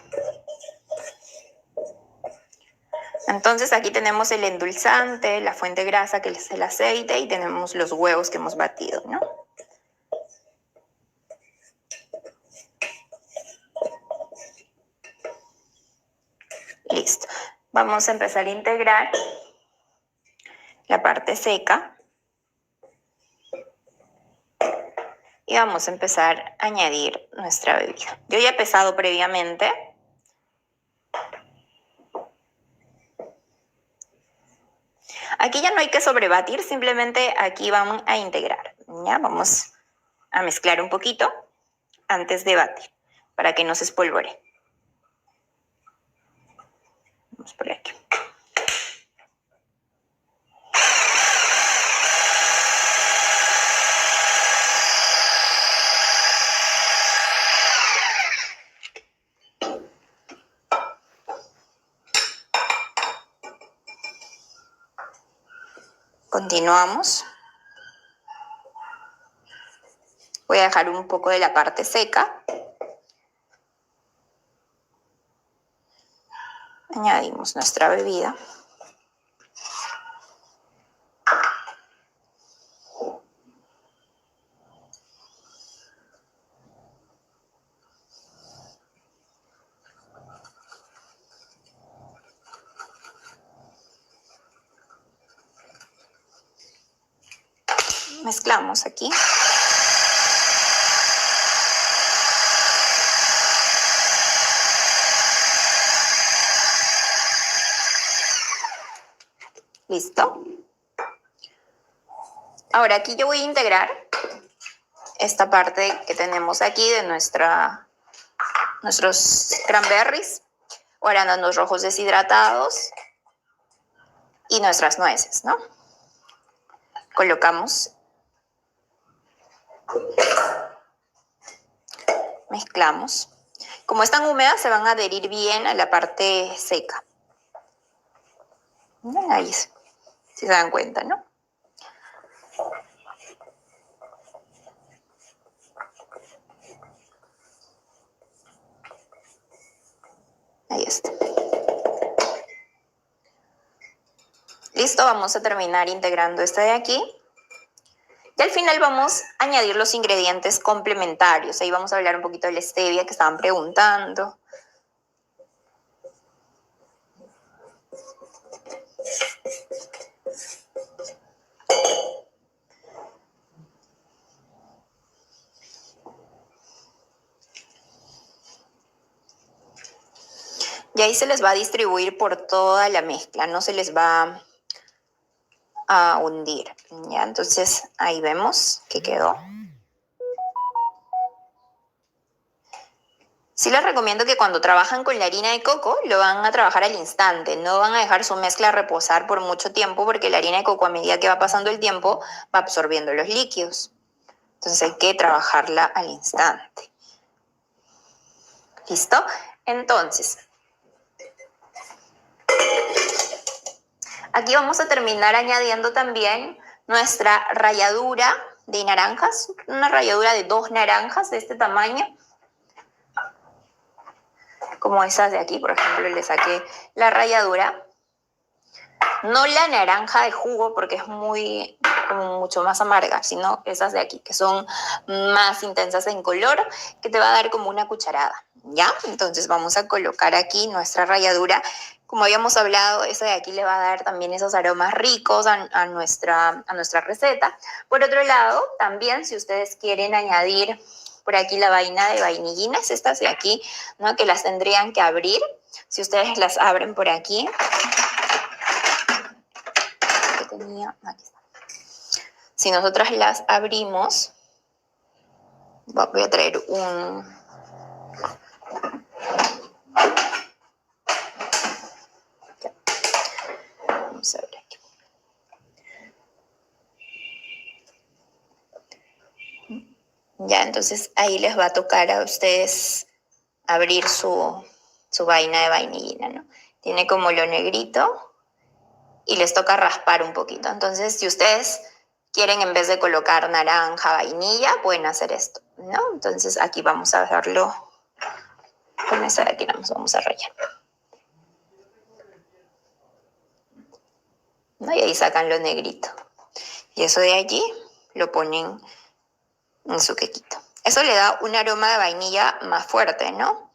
S1: Entonces aquí tenemos el endulzante, la fuente grasa que es el aceite y tenemos los huevos que hemos batido, ¿no? Listo. Vamos a empezar a integrar la parte seca y vamos a empezar a añadir nuestra bebida. Yo ya he pesado previamente. Aquí ya no hay que sobrebatir, simplemente aquí vamos a integrar. ¿Ya? Vamos a mezclar un poquito antes de batir para que no se espolvore. Vamos por aquí. Continuamos. Voy a dejar un poco de la parte seca. Añadimos nuestra bebida. Mezclamos aquí. Listo. Ahora aquí yo voy a integrar esta parte que tenemos aquí de nuestros cranberries o arándanos rojos deshidratados y nuestras nueces, ¿no? Colocamos, mezclamos. Como están húmedas, se van a adherir bien a la parte seca. Ahí es, si se dan cuenta, ¿no? Ahí está. Listo, vamos a terminar integrando esta de aquí. Y al final vamos a añadir los ingredientes complementarios. Ahí vamos a hablar un poquito de la stevia que estaban preguntando. Y ahí se les va a distribuir por toda la mezcla, no se les va a hundir. ¿Ya? Entonces ahí vemos que quedó. Sí les recomiendo que cuando trabajan con la harina de coco lo van a trabajar al instante, no van a dejar su mezcla reposar por mucho tiempo porque la harina de coco a medida que va pasando el tiempo va absorbiendo los líquidos. Entonces hay que trabajarla al instante. ¿Listo? Entonces, aquí vamos a terminar añadiendo también nuestra ralladura de naranjas, una ralladura de 2 naranjas de este tamaño. como esas de aquí, por ejemplo, le saqué la ralladura. No la naranja de jugo porque es como mucho más amarga, sino esas de aquí que son más intensas en color, que te va a dar como una cucharada, ¿ya? Entonces vamos a colocar aquí nuestra ralladura. Como habíamos hablado, esa de aquí le va a dar también esos aromas ricos a nuestra receta. Por otro lado, también si ustedes quieren añadir por aquí la vaina de vainillinas, estas de aquí, ¿no? Que las tendrían que abrir. Si ustedes las abren por aquí, aquí está. Si nosotras las abrimos, voy a traer un... Vamos a ver aquí. Ya, entonces ahí les va a tocar a ustedes abrir su vaina de vainillina, ¿no? Tiene como lo negrito y les toca raspar un poquito. Entonces, si ustedes quieren, en vez de colocar naranja, vainilla, pueden hacer esto, ¿no? Entonces aquí vamos a hacerlo con esta de aquí, vamos a rayar, ¿no? Y ahí sacan lo negrito. Y eso de allí lo ponen en su quequito. Eso le da un aroma de vainilla más fuerte, ¿no?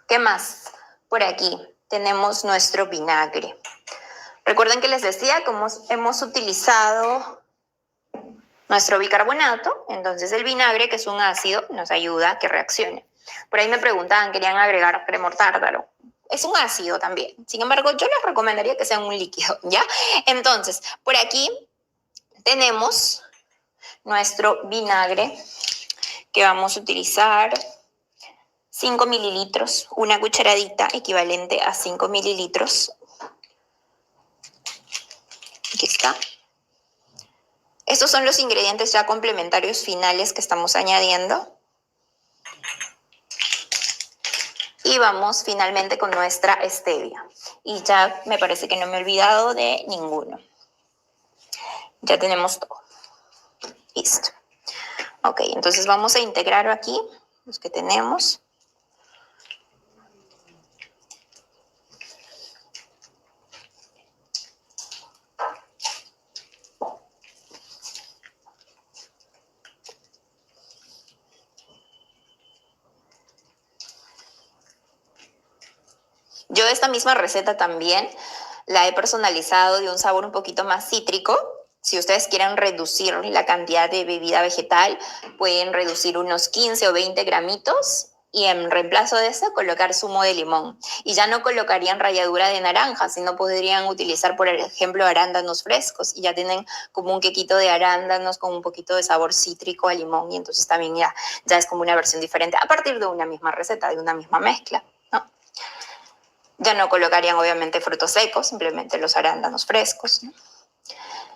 S1: ¿Qué más? Por aquí tenemos nuestro vinagre. Recuerden que les decía que hemos utilizado nuestro bicarbonato, entonces el vinagre, que es un ácido, nos ayuda a que reaccione. Por ahí me preguntaban, querían agregar cremor tártaro. Es un ácido también. Sin embargo, yo les recomendaría que sea un líquido, ¿ya? Entonces, por aquí tenemos nuestro vinagre que vamos a utilizar 5 mililitros, una cucharadita equivalente a 5 mililitros. Aquí está. Estos son los ingredientes ya complementarios finales que estamos añadiendo. Y vamos finalmente con nuestra stevia. Y ya me parece que no me he olvidado de ninguno. Ya tenemos todo. Listo. Ok, entonces vamos a integrar aquí los que tenemos. Yo esta misma receta también la he personalizado de un sabor un poquito más cítrico. Si ustedes quieren reducir la cantidad de bebida vegetal, pueden reducir unos 15 o 20 gramitos y en reemplazo de eso colocar zumo de limón. Y ya no colocarían ralladura de naranja, sino podrían utilizar, por ejemplo, arándanos frescos y ya tienen como un quequito de arándanos con un poquito de sabor cítrico a limón y entonces también ya es como una versión diferente a partir de una misma receta, de una misma mezcla, ¿no? Ya no colocarían obviamente frutos secos, simplemente los arándanos frescos, ¿no?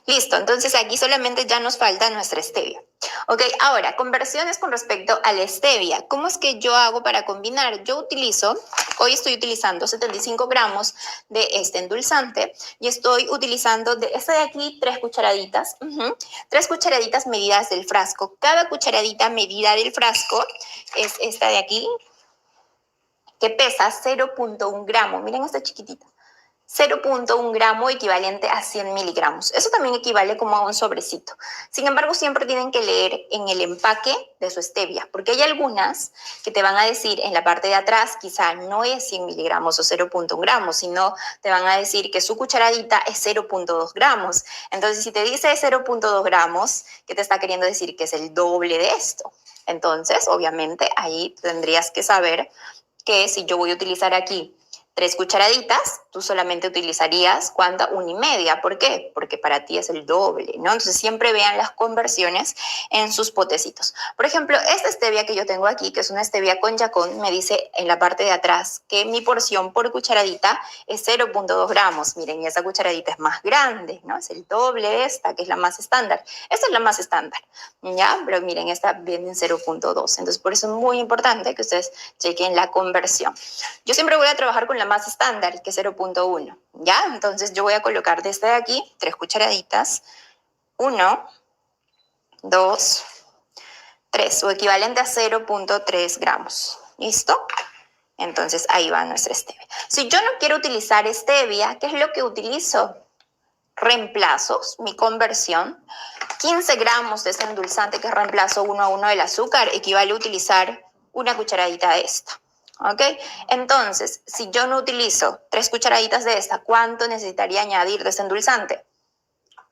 S1: Listo, entonces aquí solamente ya nos falta nuestra stevia. Ok, ahora, conversiones con respecto a la stevia. ¿Cómo es que yo hago para combinar? Hoy estoy utilizando 75 gramos de este endulzante y estoy utilizando de este de aquí 3 cucharaditas. 3 cucharaditas medidas del frasco. Cada cucharadita medida del frasco es esta de aquí, que pesa 0.1 gramo. Miren esta chiquitita. 0.1 gramo equivalente a 100 miligramos. Eso también equivale como a un sobrecito. Sin embargo, siempre tienen que leer en el empaque de su stevia, porque hay algunas que te van a decir en la parte de atrás, quizá no es 100 miligramos o 0.1 gramos, sino te van a decir que su cucharadita es 0.2 gramos. Entonces, si te dice 0.2 gramos, ¿qué te está queriendo decir? Que es el doble de esto. Entonces, obviamente, ahí tendrías que saber que si yo voy a utilizar aquí 3 cucharaditas, tú solamente utilizarías, ¿cuánta? 1,5. ¿Por qué? Porque para ti es el doble, ¿no? Entonces siempre vean las conversiones en sus potecitos. Por ejemplo, esta stevia que yo tengo aquí, que es una stevia con yacón, me dice en la parte de atrás que mi porción por cucharadita es 0.2 gramos. Miren, y esa cucharadita es más grande, ¿no? Es el doble de esta, que es la más estándar. Esta es la más estándar, ¿ya? Pero miren, esta viene en 0.2. Entonces, por eso es muy importante que ustedes chequen la conversión. Yo siempre voy a trabajar con la más estándar, que es 0.1, ¿ya? Entonces yo voy a colocar desde aquí 3 cucharaditas. 1, 2, 3 o equivalente a 0.3 gramos. ¿Listo? Entonces ahí va nuestra stevia. Si yo no quiero utilizar stevia, ¿qué es lo que utilizo? Reemplazos, mi conversión. 15 gramos de ese endulzante que es reemplazo 1 a 1 del azúcar equivale a utilizar una cucharadita de esta. ¿Ok? Entonces, si yo no utilizo 3 cucharaditas de esta, ¿cuánto necesitaría añadir de ese endulzante?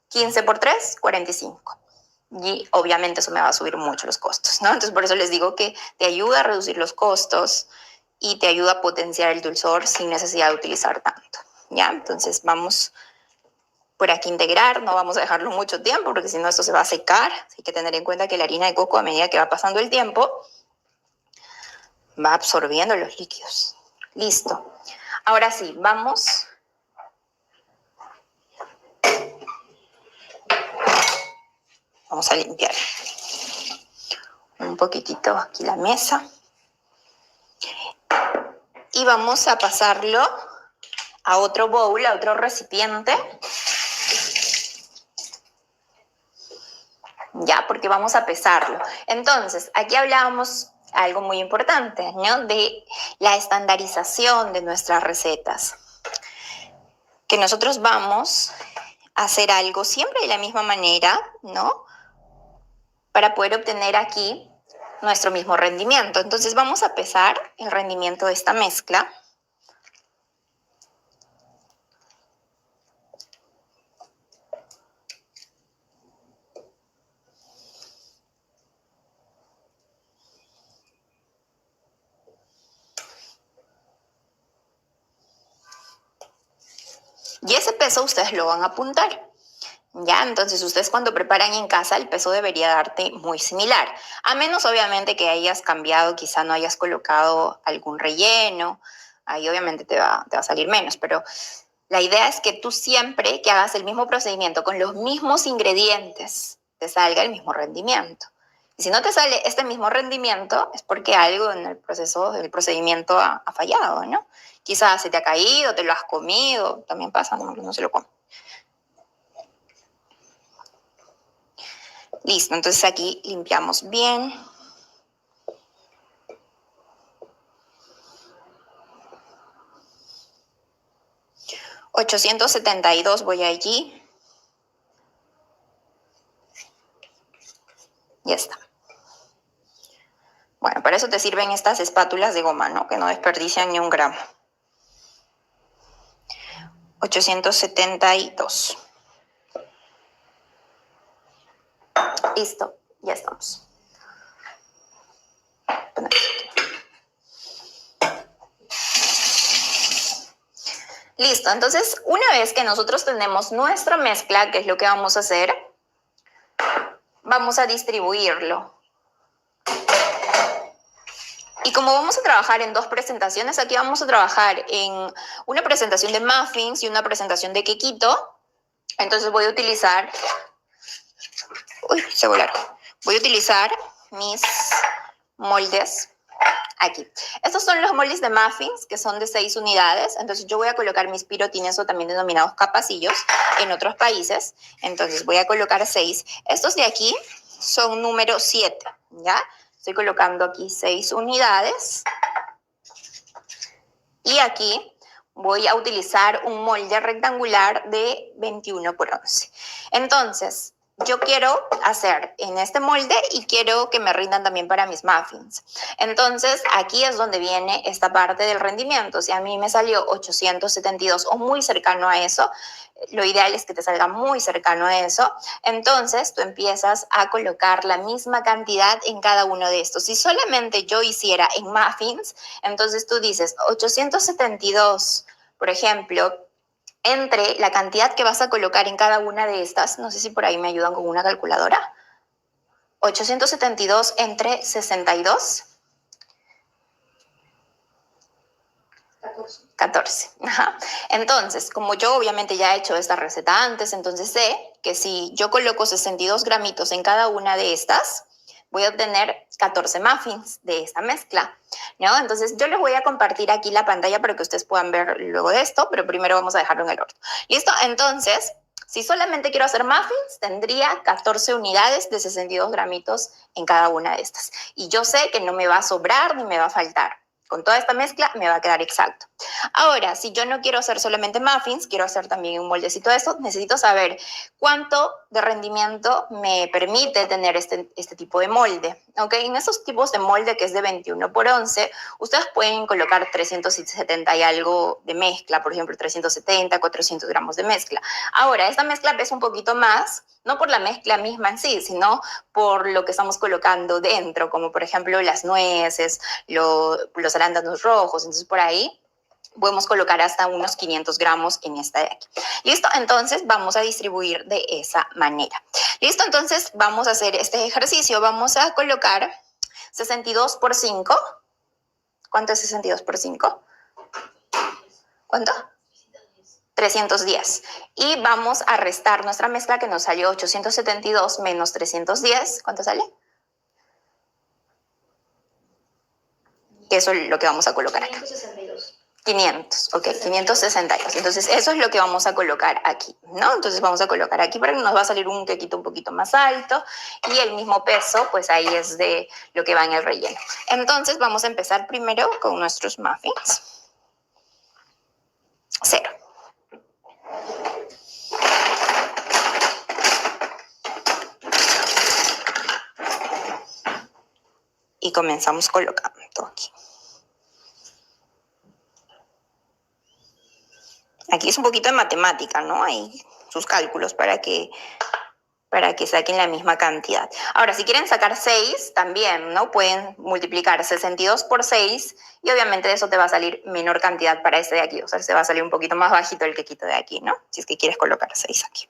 S1: 15 por 3, 45. Y obviamente eso me va a subir mucho los costos, ¿no? Entonces por eso les digo que te ayuda a reducir los costos y te ayuda a potenciar el dulzor sin necesidad de utilizar tanto, ¿ya? Entonces vamos por aquí a integrar, no vamos a dejarlo mucho tiempo porque si no esto se va a secar. Hay que tener en cuenta que la harina de coco a medida que va pasando el tiempo va absorbiendo los líquidos. Listo. Ahora sí, vamos a limpiar un poquitito aquí la mesa y vamos a pasarlo a otro bowl, a otro recipiente, ya, porque vamos a pesarlo. Entonces, aquí hablábamos algo muy importante, ¿no? De la estandarización de nuestras recetas. Que nosotros vamos a hacer algo siempre de la misma manera, ¿no? Para poder obtener aquí nuestro mismo rendimiento. Entonces vamos a pesar el rendimiento de esta mezcla. Y ese peso ustedes lo van a apuntar. ¿Ya? Entonces ustedes cuando preparan en casa el peso debería darte muy similar. A menos obviamente que hayas cambiado, quizá no hayas colocado algún relleno. Ahí obviamente te va a salir menos, pero la idea es que tú siempre que hagas el mismo procedimiento con los mismos ingredientes, te salga el mismo rendimiento. Y si no te sale este mismo rendimiento, es porque algo en el proceso, el procedimiento ha fallado, ¿no? Quizás se te ha caído, te lo has comido, también pasa, no se lo come. Listo, entonces aquí limpiamos bien. $872 voy allí. Ya está. Bueno, para eso te sirven estas espátulas de goma, ¿no? Que no desperdician ni un gramo. 872. Listo, ya estamos. Listo, entonces una vez que nosotros tenemos nuestra mezcla, ¿qué es lo que vamos a hacer? Vamos a distribuirlo. Y como vamos a trabajar en 2 presentaciones, aquí vamos a trabajar en una presentación de muffins y una presentación de quequito. Entonces voy a utilizar... Uy, se volaron. Voy a utilizar mis moldes aquí. Estos son los moldes de muffins, que son de 6 unidades. Entonces yo voy a colocar mis pirotines, o también denominados capacillos, en otros países. Entonces voy a colocar 6. Estos de aquí son número 7, ¿ya? Estoy colocando aquí 6 unidades. Y aquí voy a utilizar un molde rectangular de 21 por 11. Entonces, yo quiero hacer en este molde y quiero que me rindan también para mis muffins. Entonces, aquí es donde viene esta parte del rendimiento. Si a mí me salió 872 o muy cercano a eso, lo ideal es que te salga muy cercano a eso. Entonces, tú empiezas a colocar la misma cantidad en cada uno de estos. Si solamente yo hiciera en muffins, entonces tú dices 872, por ejemplo, entre la cantidad que vas a colocar en cada una de estas, no sé si por ahí me ayudan con una calculadora, 872 entre 62. 14. Ajá. Entonces, como yo obviamente ya he hecho esta receta antes, entonces sé que si yo coloco 62 gramitos en cada una de estas, voy a obtener 14 muffins de esta mezcla, ¿no? Entonces yo les voy a compartir aquí la pantalla para que ustedes puedan ver luego de esto, pero primero vamos a dejarlo en el horno. ¿Listo? Entonces, Si solamente quiero hacer muffins, tendría 14 unidades de 62 gramitos en cada una de estas. Y yo sé que no me va a sobrar ni me va a faltar. Con toda esta mezcla me va a quedar exacto. Ahora, si yo no quiero hacer solamente muffins, quiero hacer también un moldecito de esto, necesito saber cuánto de rendimiento me permite tener este tipo de molde. ¿Okay? En esos tipos de molde que es de 21 por 11, ustedes pueden colocar 370 y algo de mezcla, por ejemplo, 370, 400 gramos de mezcla. Ahora, esta mezcla pesa un poquito más, no por la mezcla misma en sí, sino por lo que estamos colocando dentro, como por ejemplo las nueces, los arándanos rojos. Entonces, por ahí podemos colocar hasta unos 500 gramos en esta de aquí. ¿Listo? Entonces vamos a distribuir de esa manera. ¿Listo? Entonces vamos a hacer este ejercicio. Vamos a colocar 62 por 5. ¿Cuánto es 62 por 5? ¿Cuánto? 310. Y vamos a restar nuestra mezcla que nos salió 872 menos 310. ¿Cuánto sale? Eso es lo que vamos a colocar acá.
S3: 562.
S1: 500, ok, 562. Entonces, eso es lo que vamos a colocar aquí, ¿no? Entonces, vamos a colocar aquí para que nos va a salir un quequito un poquito más alto y el mismo peso, pues ahí es de lo que va en el relleno. Entonces, vamos a empezar primero con nuestros muffins. 0. Y comenzamos colocando aquí. Aquí es un poquito de matemática, ¿no? Hay sus cálculos para que saquen la misma cantidad. Ahora, si quieren sacar 6, también, ¿no? Pueden multiplicar 62 por 6 y obviamente de eso te va a salir menor cantidad para este de aquí. O sea, se va a salir un poquito más bajito el quequito de aquí, ¿no? Si es que quieres colocar 6 aquí.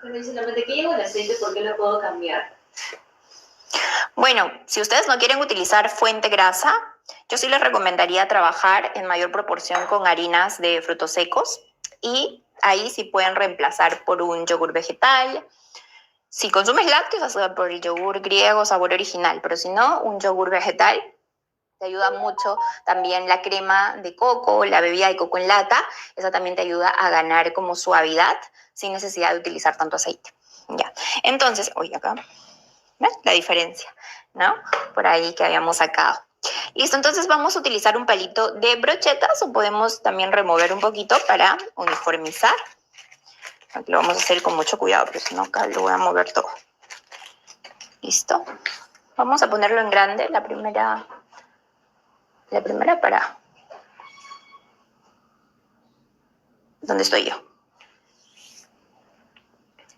S3: Pero dice la mantequilla o el aceite, ¿por qué lo puedo cambiar?
S1: Bueno, si ustedes no quieren utilizar fuente grasa, yo sí les recomendaría trabajar en mayor proporción con harinas de frutos secos y ahí sí pueden reemplazar por un yogur vegetal. Si consumes lácteos, haz por el yogur griego sabor original, pero si no, un yogur vegetal. Te ayuda mucho también la crema de coco, la bebida de coco en lata. Esa también te ayuda a ganar como suavidad sin necesidad de utilizar tanto aceite. Ya. Entonces, oye, acá, ¿ves? La diferencia, ¿no? Por ahí que habíamos sacado. Listo, entonces vamos a utilizar un palito de brochetas o podemos también remover un poquito para uniformizar. Aquí lo vamos a hacer con mucho cuidado, porque si no acá lo voy a mover todo. Listo. Vamos a ponerlo en grande, la primera para... ¿Dónde estoy yo?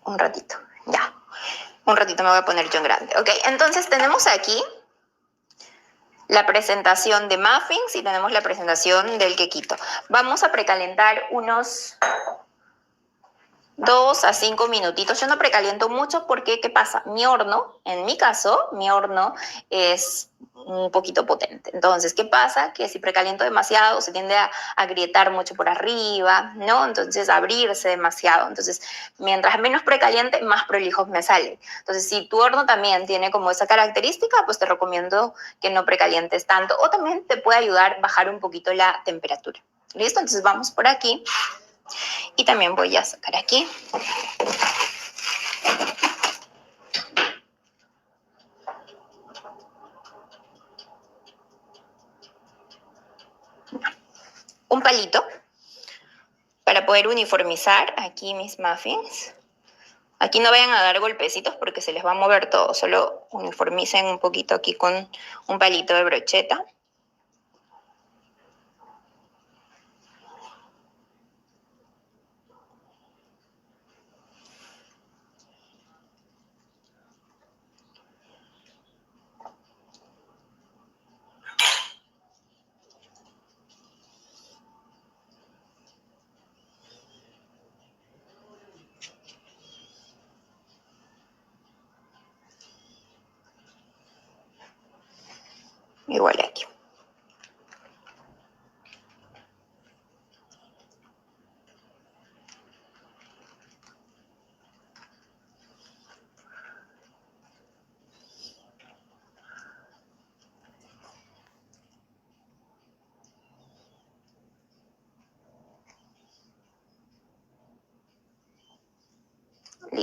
S1: Un ratito, ya. Un ratito me voy a poner yo en grande. Ok, entonces tenemos aquí la presentación de muffins y tenemos la presentación del quequito. Vamos a precalentar unos 2 a 5 minutitos. Yo no precaliento mucho porque, ¿qué pasa? Mi horno, en mi caso, mi horno es un poquito potente. Entonces, ¿qué pasa? Que si precaliento demasiado se tiende a agrietar mucho por arriba, ¿no? Entonces, abrirse demasiado. Entonces, mientras menos precaliente, más prolijos me salen. Entonces, si tu horno también tiene como esa característica, pues te recomiendo que no precalientes tanto. O también te puede ayudar a bajar un poquito la temperatura. ¿Listo? Entonces, vamos por aquí. Y también voy a sacar aquí. Un palito para poder uniformizar aquí mis muffins. Aquí no vayan a dar golpecitos porque se les va a mover todo. Solo uniformicen un poquito aquí con un palito de brocheta. Igual aquí.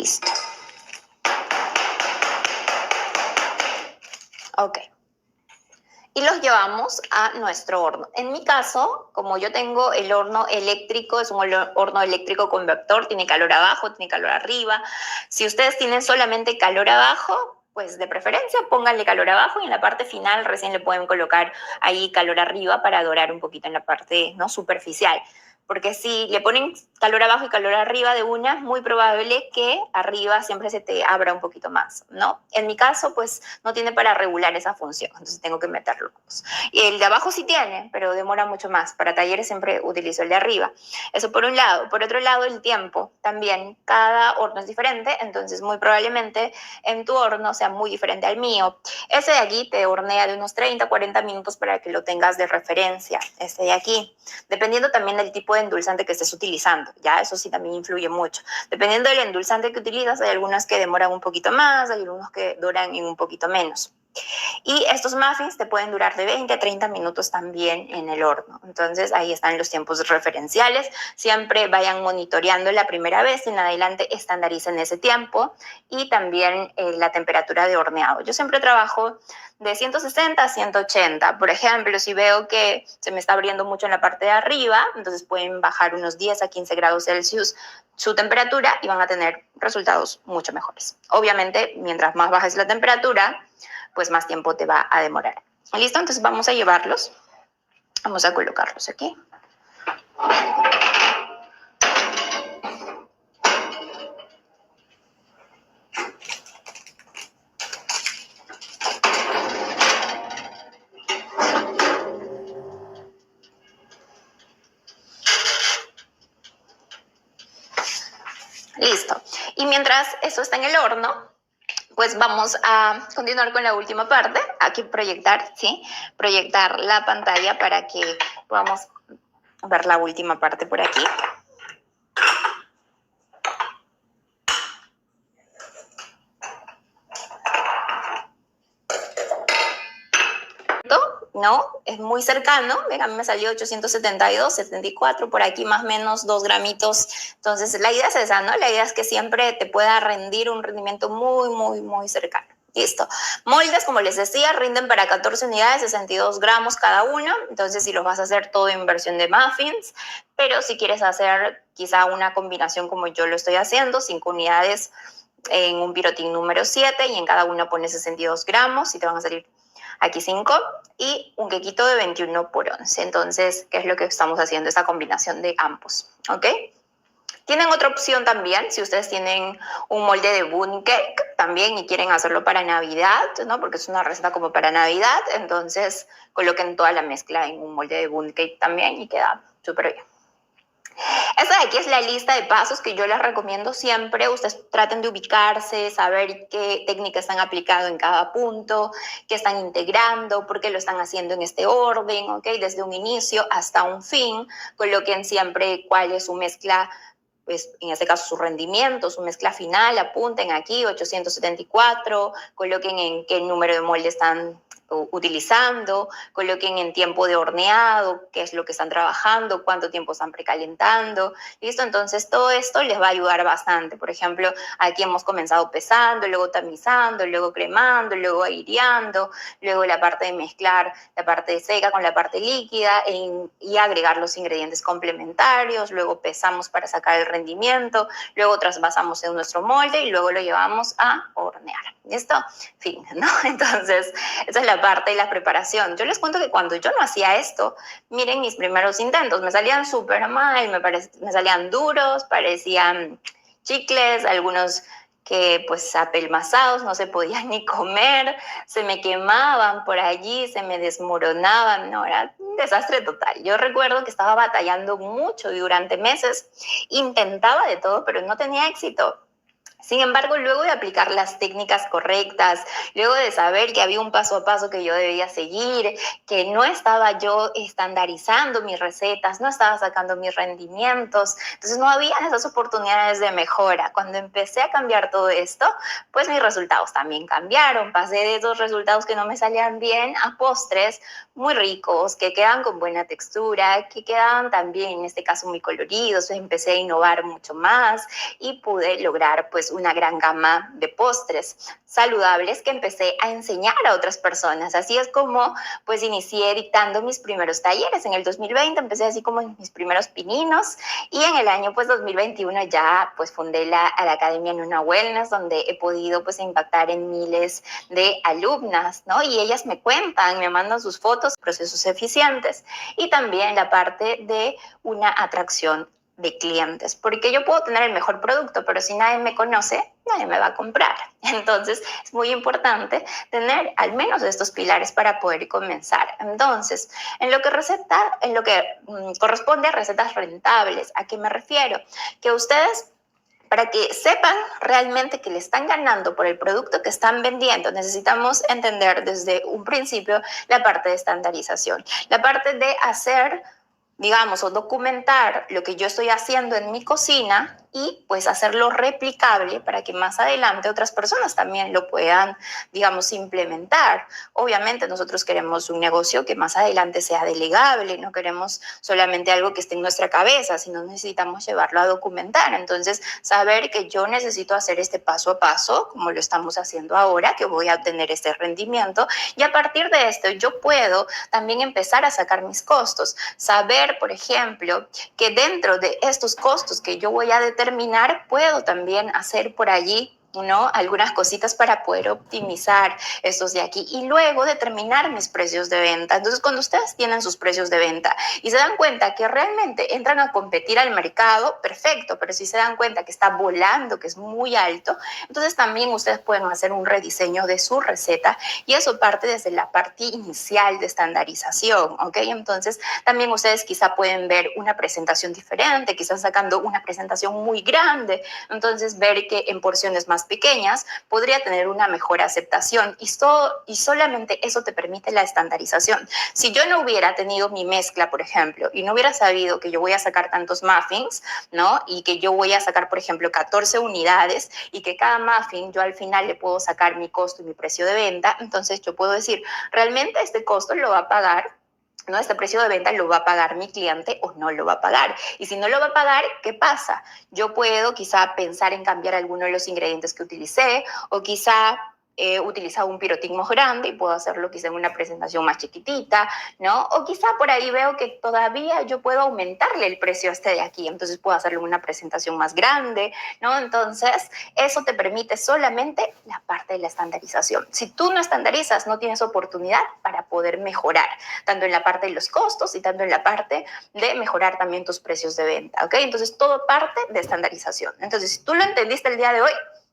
S1: Listo. Ok. Y los llevamos a nuestro horno. En mi caso, como yo tengo el horno eléctrico, es un horno eléctrico convector, tiene calor abajo, tiene calor arriba. Si ustedes tienen solamente calor abajo, pues de preferencia pónganle calor abajo y en la parte final recién le pueden colocar ahí calor arriba para dorar un poquito en la parte, ¿no?, superficial. Porque si le ponen calor abajo y calor arriba de una, es muy probable que arriba siempre se te abra un poquito más, ¿no? En mi caso, pues no tiene para regular esa función, entonces tengo que meterlo. Y el de abajo sí tiene, pero demora mucho más. Para talleres siempre utilizo el de arriba. Eso por un lado. Por otro lado, el tiempo también. Cada horno es diferente, entonces muy probablemente en tu horno sea muy diferente al mío. Ese de aquí te hornea de unos 30, 40 minutos para que lo tengas de referencia. Este de aquí. Dependiendo también del tipo de endulzante que estés utilizando, ya eso sí también influye mucho. Dependiendo del endulzante que utilizas, hay algunas que demoran un poquito más, hay algunos que duran un poquito menos. Y estos muffins te pueden durar de 20 a 30 minutos también en el horno. Entonces ahí están los tiempos referenciales. Siempre vayan monitoreando la primera vez y en adelante estandaricen ese tiempo y también la temperatura de horneado. Yo siempre trabajo de 160 a 180. Por ejemplo, si veo que se me está abriendo mucho en la parte de arriba, entonces pueden bajar unos 10 a 15 grados Celsius su temperatura y van a tener resultados mucho mejores. Obviamente, mientras más bajes la temperatura, pues más tiempo te va a demorar. ¿Listo? Entonces vamos a llevarlos. Vamos a colocarlos aquí. Listo. Y mientras eso está en el horno, pues vamos a continuar con la última parte. Aquí proyectar, ¿sí? Proyectar la pantalla para que podamos ver la última parte por aquí. ¿No? Es muy cercano, a mí me salió 872, 74, por aquí más o menos 2 gramitos. Entonces la idea es esa, ¿no? La idea es que siempre te pueda rendir un rendimiento muy, muy, muy cercano. Listo. Moldes, como les decía, rinden para 14 unidades, 62 gramos cada uno. Entonces, si los vas a hacer todo en versión de muffins, pero si quieres hacer quizá una combinación como yo lo estoy haciendo, 5 unidades en un pirotín número 7 y en cada uno pones 62 gramos y te van a salir aquí 5 y un quequito de 21 por 11. Entonces, ¿qué es lo que estamos haciendo? Esta combinación de ambos, ¿ok? Tienen otra opción también, si ustedes tienen un molde de bundt cake también y quieren hacerlo para Navidad, ¿no? Porque es una receta como para Navidad, entonces coloquen toda la mezcla en un molde de bundt cake también y queda súper bien. Esta de aquí es la lista de pasos que yo les recomiendo siempre. Ustedes traten de ubicarse, saber qué técnica están aplicando en cada punto, qué están integrando, por qué lo están haciendo en este orden, ¿ok? Desde un inicio hasta un fin. Coloquen siempre cuál es su mezcla, pues en este caso su rendimiento, su mezcla final, apunten aquí 874, coloquen en qué número de molde están utilizando, coloquen en tiempo de horneado, qué es lo que están trabajando, cuánto tiempo están precalentando, ¿listo? Entonces todo esto les va a ayudar bastante. Por ejemplo, aquí hemos comenzado pesando, luego tamizando, luego cremando, luego aireando, luego la parte de mezclar la parte seca con la parte líquida y agregar los ingredientes complementarios, luego pesamos para sacar el rendimiento, luego trasvasamos en nuestro molde y luego lo llevamos a hornear, ¿listo? Fin, ¿no? Entonces, esa es la parte de la preparación. Yo les cuento que cuando yo no hacía esto, miren mis primeros intentos, me salían súper mal, me salían duros, parecían chicles, algunos que pues apelmazados, no se podían ni comer, se me quemaban por allí, se me desmoronaban, no, era un desastre total. Yo recuerdo que estaba batallando mucho durante meses, intentaba de todo, pero no tenía éxito. Sin embargo, luego de aplicar las técnicas correctas, luego de saber que había un paso a paso que yo debía seguir, que no estaba yo estandarizando mis recetas, no estaba sacando mis rendimientos, entonces no había esas oportunidades de mejora. Cuando empecé a cambiar todo esto, pues mis resultados también cambiaron. Pasé de esos resultados que no me salían bien a postres muy ricos, que quedan con buena textura, que quedaban también, en este caso, muy coloridos. Empecé a innovar mucho más y pude lograr pues una gran gama de postres saludables que empecé a enseñar a otras personas. Así es como pues inicié dictando mis primeros talleres. En el 2020 empecé así como en mis primeros pininos y en el año pues 2021 ya pues fundé la Academia Nuna Wellness, donde he podido pues impactar en miles de alumnas, ¿no? Y ellas me cuentan, me mandan sus fotos, procesos eficientes y también la parte de una atracción de clientes, porque yo puedo tener el mejor producto, pero si nadie me conoce, nadie me va a comprar. Entonces, es muy importante tener al menos estos pilares para poder comenzar. Entonces, en lo que corresponde a recetas rentables, ¿a qué me refiero? Que ustedes, para que sepan realmente que le están ganando por el producto que están vendiendo, necesitamos entender desde un principio la parte de estandarización, la parte de hacer, digamos, o documentar lo que yo estoy haciendo en mi cocina y pues hacerlo replicable para que más adelante otras personas también lo puedan, digamos, implementar. Obviamente nosotros queremos un negocio que más adelante sea delegable, no queremos solamente algo que esté en nuestra cabeza, sino necesitamos llevarlo a documentar. Entonces, saber que yo necesito hacer este paso a paso, como lo estamos haciendo ahora, que voy a obtener este rendimiento, y a partir de esto yo puedo también empezar a sacar mis costos, saber, por ejemplo, que dentro de estos costos que yo voy a determinar, puedo también hacer por allí, ¿no?, algunas cositas para poder optimizar estos de aquí y luego determinar mis precios de venta. Entonces, cuando ustedes tienen sus precios de venta y se dan cuenta que realmente entran a competir al mercado, perfecto, pero si se dan cuenta que está volando, que es muy alto, entonces también ustedes pueden hacer un rediseño de su receta y eso parte desde la parte inicial de estandarización, ¿ok? Entonces, también ustedes quizá pueden ver una presentación diferente, quizás sacando una presentación muy grande, entonces ver que en porciones más pequeñas podría tener una mejor aceptación y solamente eso te permite la estandarización. Si yo no hubiera tenido mi mezcla, por ejemplo, y no hubiera sabido que yo voy a sacar tantos muffins, ¿no?, y que yo voy a sacar, por ejemplo, 14 unidades y que cada muffin yo al final le puedo sacar mi costo y mi precio de venta, entonces yo puedo decir, realmente este costo lo va a pagar, ¿no?, este precio de venta lo va a pagar mi cliente o no lo va a pagar. Y si no lo va a pagar, ¿qué pasa? Yo puedo quizá pensar en cambiar alguno de los ingredientes que utilicé o quizá he utilizado un pirotismo grande y puedo hacerlo quizá en una presentación más chiquitita, ¿no? O quizá por ahí veo que todavía yo puedo aumentarle el precio a este de aquí, entonces puedo hacerle una presentación más grande, ¿no? Entonces, eso te permite solamente la parte de la estandarización. Si tú no estandarizas, no tienes oportunidad para poder mejorar, tanto en la parte de los costos y tanto en la parte de mejorar también tus precios de venta, ¿ok? Entonces, todo parte de estandarización. Entonces, si tú lo entendiste el día de hoy,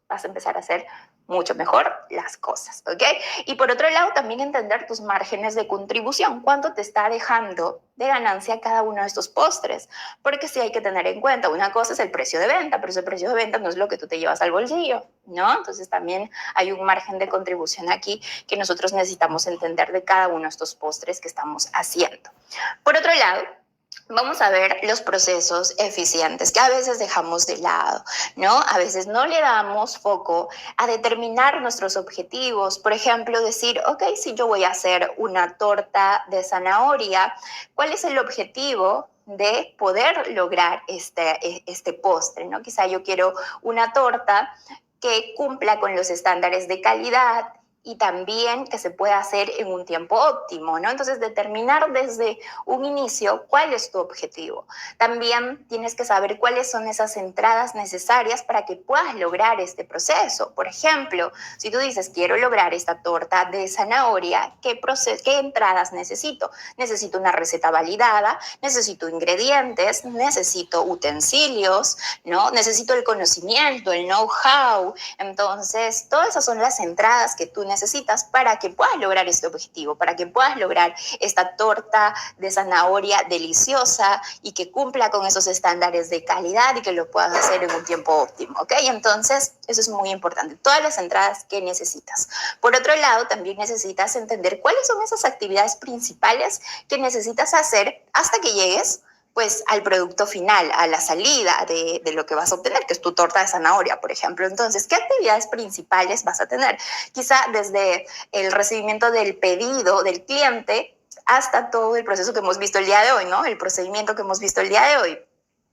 S1: vas a empezar a hacer mucho mejor las cosas, ¿ok? Y por otro lado, también entender tus márgenes de contribución, cuánto te está dejando de ganancia cada uno de estos postres, porque sí hay que tener en cuenta, una cosa es el precio de venta, pero ese precio de venta no es lo que tú te llevas al bolsillo, ¿no? Entonces también hay un margen de contribución aquí que nosotros necesitamos entender de cada uno de estos postres que estamos haciendo. Por otro lado, vamos a ver los procesos eficientes que a veces dejamos de lado, ¿no? A veces no le damos foco a determinar nuestros objetivos. Por ejemplo, decir, ok, si yo voy a hacer una torta de zanahoria, ¿cuál es el objetivo de poder lograr este postre, ¿no? Quizá yo quiero una torta que cumpla con los estándares de calidad y también que se pueda hacer en un tiempo óptimo, ¿no? Entonces, determinar desde un inicio cuál es tu objetivo. También tienes que saber cuáles son esas entradas necesarias para que puedas lograr este proceso. Por ejemplo, si tú dices, quiero lograr esta torta de zanahoria, ¿qué entradas necesito? Necesito una receta validada, necesito ingredientes, necesito utensilios, ¿no? Necesito el conocimiento, el know-how. Entonces, todas esas son las entradas que tú necesitas para que puedas lograr este objetivo, para que puedas lograr esta torta de zanahoria deliciosa y que cumpla con esos estándares de calidad y que lo puedas hacer en un tiempo óptimo, ¿ok? Entonces, eso es muy importante, todas las entradas que necesitas. Por otro lado, también necesitas entender cuáles son esas actividades principales que necesitas hacer hasta que llegues pues al producto final, a la salida de lo que vas a obtener, que es tu torta de zanahoria, por ejemplo. Entonces, ¿qué actividades principales vas a tener? Quizá desde el recibimiento del pedido del cliente hasta todo el proceso que hemos visto el día de hoy, ¿no? El procedimiento que hemos visto el día de hoy.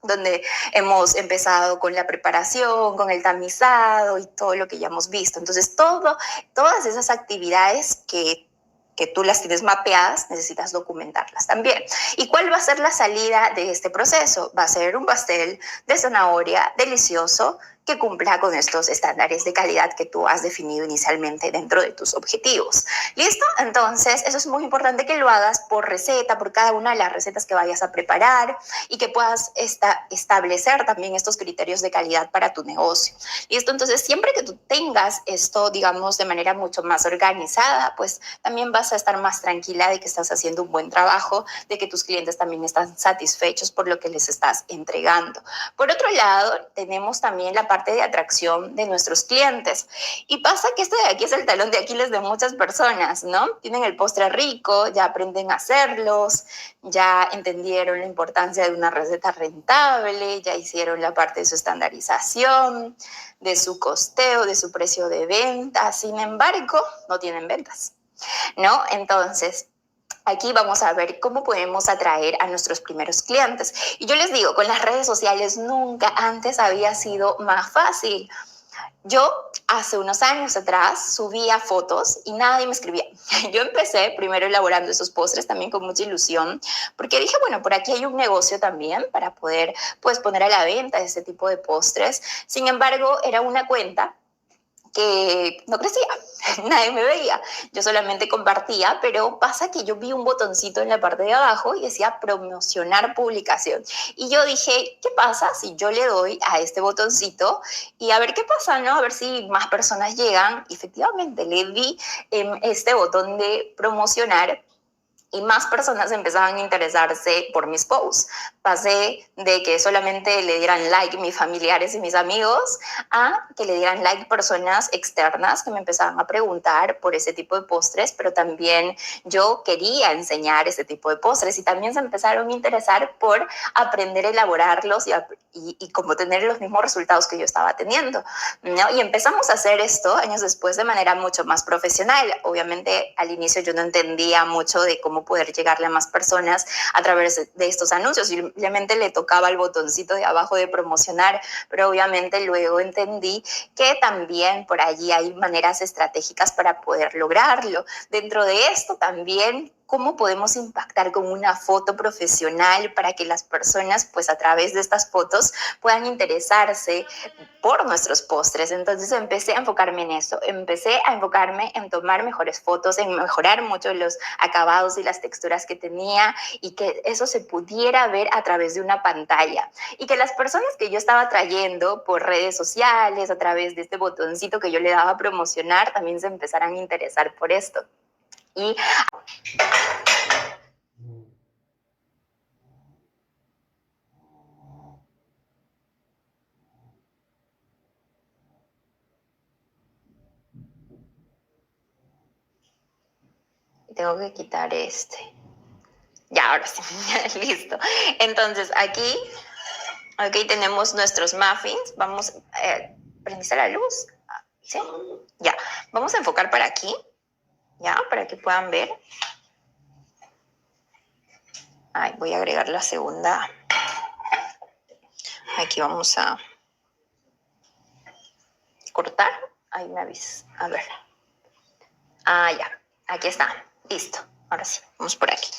S1: donde hemos empezado con la preparación, con el tamizado y todo lo que ya hemos visto. Entonces, todas esas actividades que tú las tienes mapeadas, necesitas documentarlas también. ¿Y cuál va a ser la salida de este proceso? Va a ser un pastel de zanahoria delicioso que cumpla con estos estándares de calidad que tú has definido inicialmente dentro de tus objetivos. ¿Listo? Entonces, eso es muy importante que lo hagas por receta, por cada una de las recetas que vayas a preparar y que puedas establecer también estos criterios de calidad para tu negocio. ¿Listo? Entonces, siempre que tú tengas esto, digamos, de manera mucho más organizada, pues también vas a estar más tranquila de que estás haciendo un buen trabajo, de que tus clientes también están satisfechos por lo que les estás entregando. Por otro lado, tenemos también la parte de atracción de nuestros clientes. Y pasa que esto de aquí es el talón de Aquiles de muchas personas, ¿no? Tienen el postre rico, ya aprenden a hacerlos, ya entendieron la importancia de una receta rentable, ya hicieron la parte de su estandarización, de su costeo, de su precio de venta. Sin embargo, no tienen ventas, ¿no? Entonces, aquí vamos a ver cómo podemos atraer a nuestros primeros clientes. Y yo les digo, con las redes sociales nunca antes había sido más fácil. Yo hace unos años atrás subía fotos y nadie me escribía. Yo empecé primero elaborando esos postres también con mucha ilusión, porque dije, bueno, por aquí hay un negocio también para poder pues poner a la venta ese tipo de postres. Sin embargo, era una cuenta que no crecía, nadie me veía, yo solamente compartía, pero pasa que yo vi un botoncito en la parte de abajo y decía promocionar publicación. Y yo dije, ¿qué pasa si yo le doy a este botoncito y a ver qué pasa, ¿no? A ver si más personas llegan. Y efectivamente, le di este botón de promocionar y más personas empezaban a interesarse por mis posts. Pasé de que solamente le dieran like mis familiares y mis amigos a que le dieran like personas externas que me empezaban a preguntar por ese tipo de postres, pero también yo quería enseñar ese tipo de postres y también se empezaron a interesar por aprender a elaborarlos y como tener los mismos resultados que yo estaba teniendo, ¿no? Y empezamos a hacer esto años después de manera mucho más profesional. Obviamente al inicio yo no entendía mucho de cómo poder llegarle a más personas a través de estos anuncios. Simplemente le tocaba el botoncito de abajo de promocionar, pero obviamente luego entendí que también por allí hay maneras estratégicas para poder lograrlo. Dentro de esto también, ¿cómo podemos impactar con una foto profesional para que las personas, pues a través de estas fotos, puedan interesarse por nuestros postres? Entonces empecé a enfocarme en eso, empecé a enfocarme en tomar mejores fotos, en mejorar mucho los acabados y las texturas que tenía y que eso se pudiera ver a través de una pantalla y que las personas que yo estaba trayendo por redes sociales, a través de este botoncito que yo le daba a promocionar, también se empezaran a interesar por esto. Y tengo que quitar este. Ya, ahora sí, listo. Entonces, aquí tenemos nuestros muffins. Vamos, ¿prendiste la luz? ¿Sí? Ya, vamos a enfocar para aquí, ya, para que puedan ver. Ay, voy a agregar la segunda. Aquí vamos a cortar. Ahí me avisas. A ver. Ah, ya. Aquí está. Listo. Ahora sí, vamos por aquí.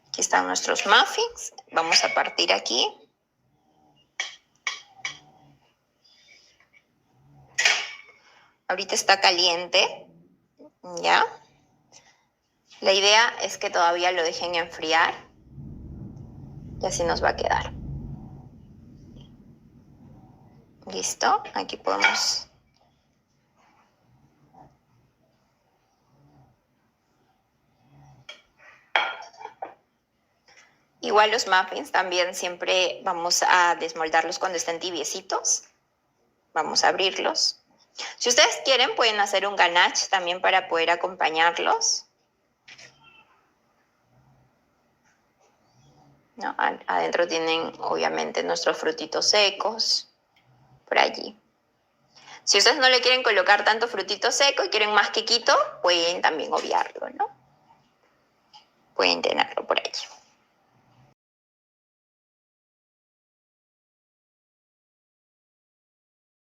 S1: Aquí están nuestros muffins. Vamos a partir aquí. Ahorita está caliente. ¿Ya? La idea es que todavía lo dejen enfriar. Y así nos va a quedar. ¿Listo? Aquí podemos... Igual los muffins también siempre vamos a desmoldarlos cuando estén tibiecitos. Vamos a abrirlos. Si ustedes quieren, pueden hacer un ganache también para poder acompañarlos. ¿No? Adentro tienen, obviamente, nuestros frutitos secos. Por allí. Si ustedes no le quieren colocar tanto frutito seco y quieren más quequito, pueden también obviarlo, ¿no? Pueden tenerlo por allí.